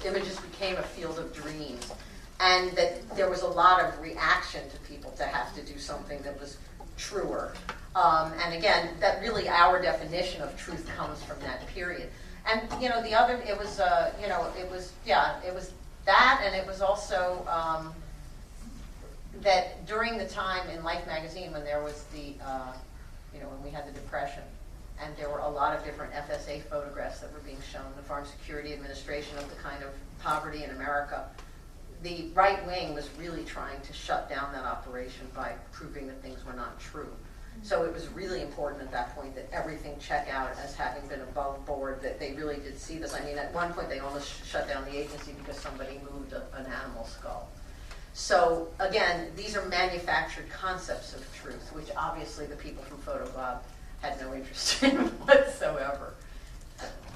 images became a field of dreams. And that there was a lot of reaction to people to have to do something that was truer. And again, that really our definition of truth comes from that period. And the other, it was that, and it was also that during the time in Life magazine when there was the, when we had the Depression, and there were a lot of different FSA photographs that were being shown, the Foreign Security Administration, of the kind of poverty in America. The right wing was really trying to shut down that operation by proving that things were not true. So it was really important at that point that everything check out as having been above board, that they really did see this. I mean, at one point they almost shut down the agency because somebody moved an animal skull. So again, these are manufactured concepts of truth, which obviously the people from PhotoGlob had no interest in whatsoever.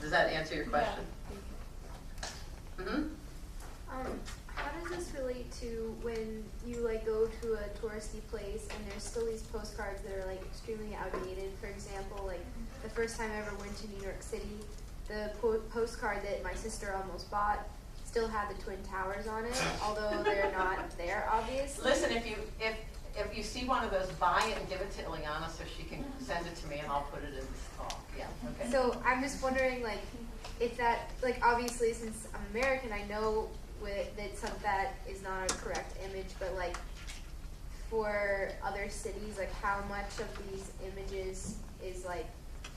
Does that answer your question? Yeah, thank you. Mm-hmm. How does this relate to when you go to a touristy place and there's still these postcards that are extremely outdated? For example, the first time I ever went to New York City, the postcard that my sister almost bought still had the Twin Towers on it, although they're not there, obviously. Listen, if you see one of those, buy it and give it to Ileana so she can send it to me and I'll put it in this talk. Yeah, okay. So I'm just wondering, if that, obviously since I'm American, I know that is not a correct image, but for other cities, how much of these images is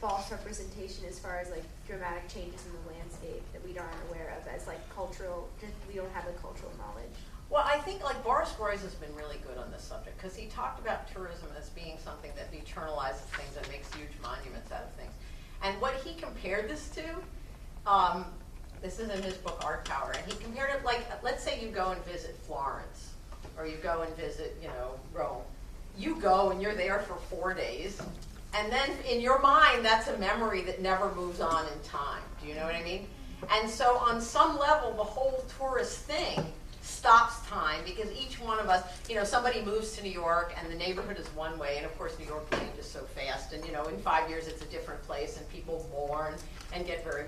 false representation as far as dramatic changes in the landscape that we aren't aware of as cultural, we don't have the cultural knowledge. Well, I think Boris Groys has been really good on this subject because he talked about tourism as being something that eternalizes things and makes huge monuments out of things. And what he compared this to, this is in his book Art Power, and he compared it let's say you go and visit Florence, or you go and visit, Rome. You go and you're there for 4 days, and then in your mind that's a memory that never moves on in time. Do you know what I mean? And so on some level, the whole tourist thing stops time because each one of us, somebody moves to New York and the neighborhood is one way, and of course New York changes so fast, and in 5 years it's a different place, and people mourn and get very,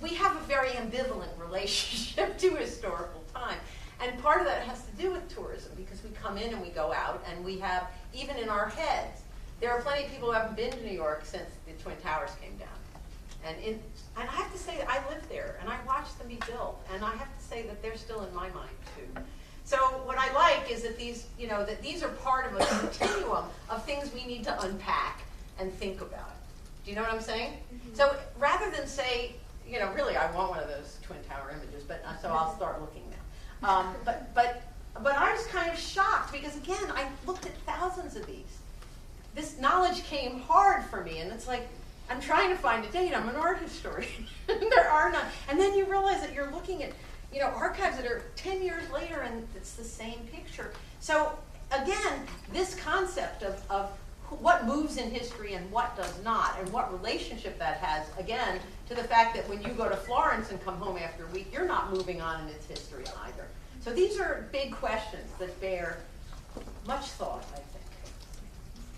we have a very ambivalent relationship to historical time. And part of that has to do with tourism because we come in and we go out, and we have, even in our heads, there are plenty of people who haven't been to New York since the Twin Towers came down. And I have to say that I lived there and I watched them be built, and I have to say that they're still in my mind too. So what I like is that these are part of a continuum of things we need to unpack and think about. Do you know what I'm saying? Mm-hmm. So rather than say, really I want one of those Twin Tower images, but so I'll start looking now. But I was kind of shocked because again, I looked at thousands of these. This knowledge came hard for me, and it's I'm trying to find a date. I'm an art historian. There are none. And then you realize that you're looking at, archives that are 10 years later and it's the same picture. So again, this concept of what moves in history and what does not, and what relationship that has, again, to the fact that when you go to Florence and come home after a week, you're not moving on in its history either. So these are big questions that bear much thought, I think.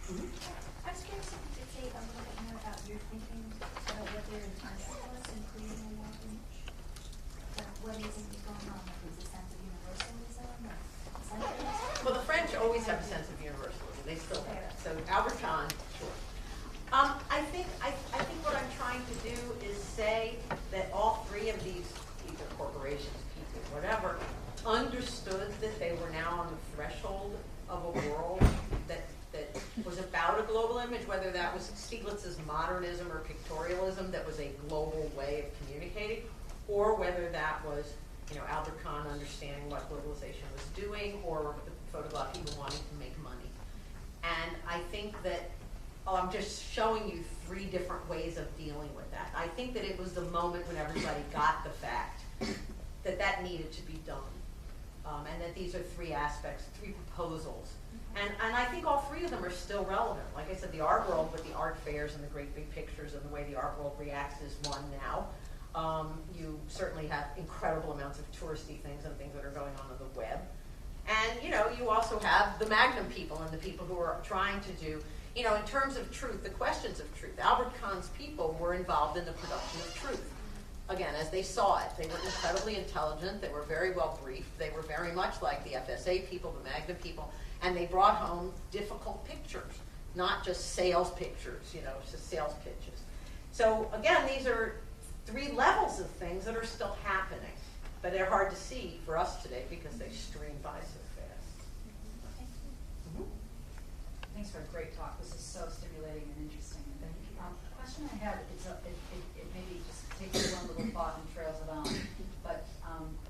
Mm-hmm. I was curious if you could say a little bit more about your thinking about what their intention was in creating a wall image. What is it going on? Is it a sense of universalism? Well, the French always have a sense of universalism. They still have that. So Albert Kahn, sure. I think what I'm trying to do is say that all three of these, either corporations, people, whatever, understood that they were now on the threshold of a world that was about a global image, whether that was Stieglitz's modernism or pictorialism that was a global way of communicating, or whether that was, Albert Kahn understanding what globalization was doing, or the PhotoGlob people wanting to make money. And I think that I'm just showing you 3 different ways of dealing with that. I think that it was the moment when everybody got the fact that that needed to be done. And that these are 3 aspects, 3 proposals. And I think all 3 of them are still relevant. Like I said, the art world with the art fairs and the great big pictures and the way the art world reacts is one now. You certainly have incredible amounts of touristy things and things that are going on the web. And, you also have the Magnum people and the people who are trying to do, in terms of truth, the questions of truth. Albert Kahn's people were involved in the production of truth. Again, as they saw it, they were incredibly intelligent, they were very well briefed, they were very much like the FSA people, the Magnum people, and they brought home difficult pictures, not just sales pictures, just sales pitches. So again, these are 3 levels of things that are still happening, but they're hard to see for us today because they stream by so fast. Thanks for a great talk. This is so stimulating and interesting. And the question I have is, it maybe just takes one little thought and trails it on, but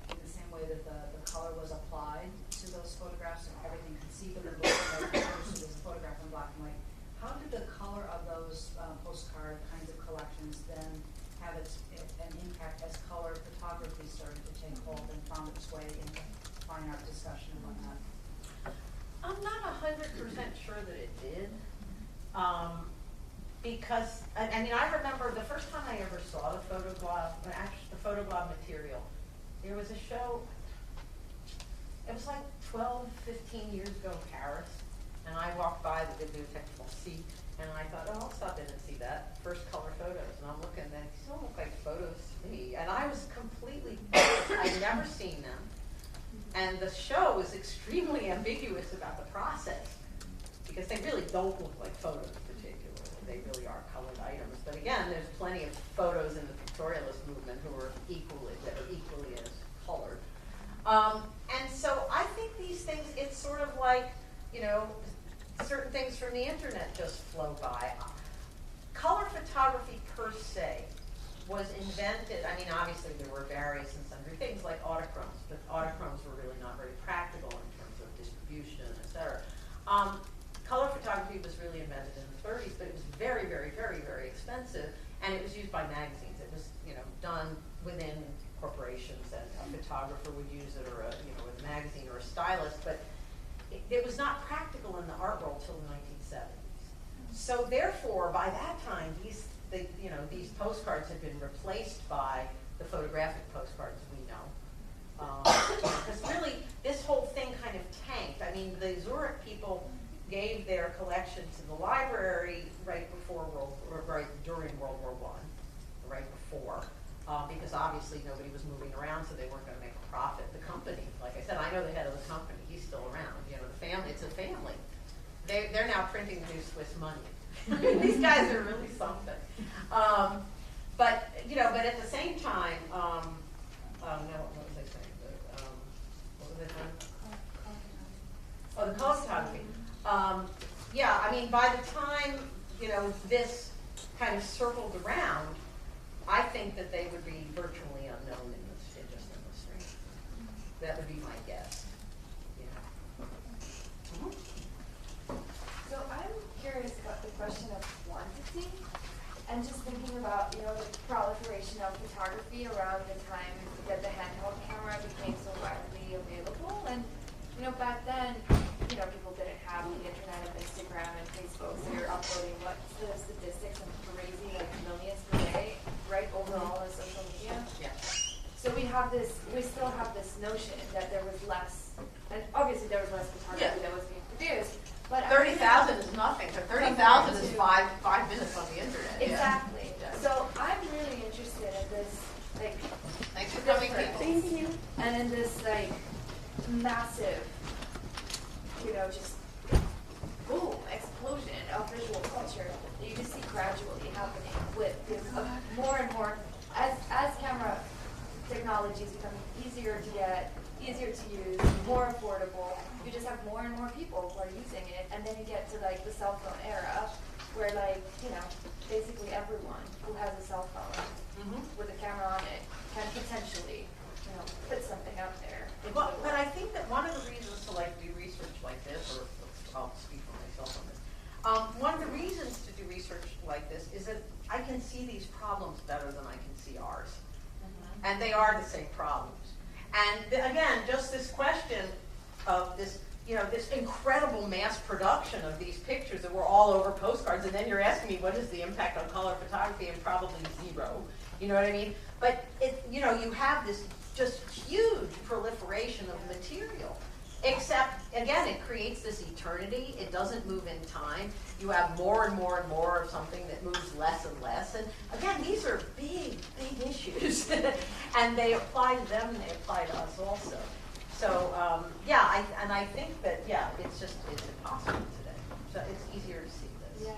in the same way that the color was applied to those photographs and everything conceivably looked like versus this photograph in black and white, how did the color of those postcard kinds of collections then have an impact as color photography started to take hold and found its way into fine art discussion and whatnot? I'm not 100% sure that it did. Because, I remember the first time I ever saw the PhotoGlob, the PhotoGlob material, there was a show, it was like 12, 15 years ago in Paris, and I walked by the Bibliothèque Française, and I thought, oh, I'll stop in and see that. First color photos, and I'm looking, and these don't look like photos to me. And I was completely, I'd never seen them. And the show was extremely ambiguous about the process, because they really don't look like photos particularly. They really are colored items. But again, there's plenty of photos in the pictorialist movement that are equally as colored. And so I think these things, it's sort of like, certain things from the internet just flow by. Color photography per se was invented, obviously there were various and sundry things like autochromes, but autochromes were really not very practical in terms of distribution, et cetera. Color photography was really invented in the 30s, but it was very, very, very, very expensive, and it was used by magazines. It was, done within corporations, and a photographer would use it, or a magazine or a stylist, but it was not practical in the art world till the 1970s. So therefore, by that time, these postcards had been replaced by the photographic postcards we know. Because really, this whole thing kind of tanked. The Zurich people gave their collection to the library during World War I, right before, because obviously nobody was moving around, so they weren't going to make a profit. The company, like I said, I know the head of the company, he's still around. The family, it's a family. They're now printing the new Swiss money. These guys are really something. But at the same time, what was I saying? What was I saying? Oh, the color photography. By the time, this kind of circled around, I think that they would be virtually unknown in the stream. That would be my guess. So I'm curious about the question of quantity, and just thinking about, the proliferation of photography around the time that the handheld camera became so widely available. And, back then, people didn't have the internet and Instagram and Facebook, so you're uploading the statistics and crazy, millions per day, right, overall on social media. Yeah. So we still have this notion that there was less, and obviously there was less photography that was being produced. But 30,000 is nothing. 30,000 is five minutes on the internet. Exactly. Yeah. So I'm really interested in this, Thanks for coming, people. Thank you. And in this, massive, just boom, explosion of visual culture that you just see gradually happening with more and more, as camera technology is becoming easier to get, easier to use, more affordable, you just have more and more people who are using it, and then you get to the cell phone era, where basically everyone who has a cell phone with a camera on it can potentially, put something out there. But I think that one of the reasons to do research like this, or I'll speak for myself on this, one of the reasons to do research like this is that problems better than I can see ours. And they are the same problems. And again, just this question of this, you know, this incredible mass production of these pictures that were all over postcards, and then you're asking me what is the impact on color photography, and probably zero. You know what I mean? But it, you know, you have this just huge proliferation of material. Except, again, it creates this eternity. It doesn't move in time. You have more and more and more of something that moves less and less. And again, these are big, big issues. And they apply to them and they apply to us also. So, yeah, I think that, yeah, it's impossible today. So it's easier to see this. Yeah.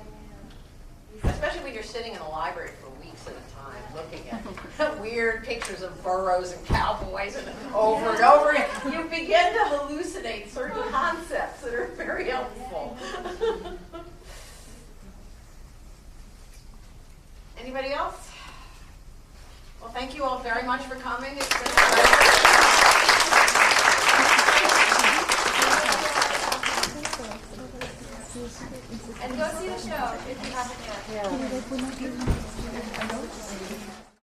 Especially when you're sitting in a library for weeks at a time looking at weird pictures of burros and cowboys and over and over again. You begin to hallucinate certain concepts that are very helpful. Anybody else? Well, thank you all very much for coming. It's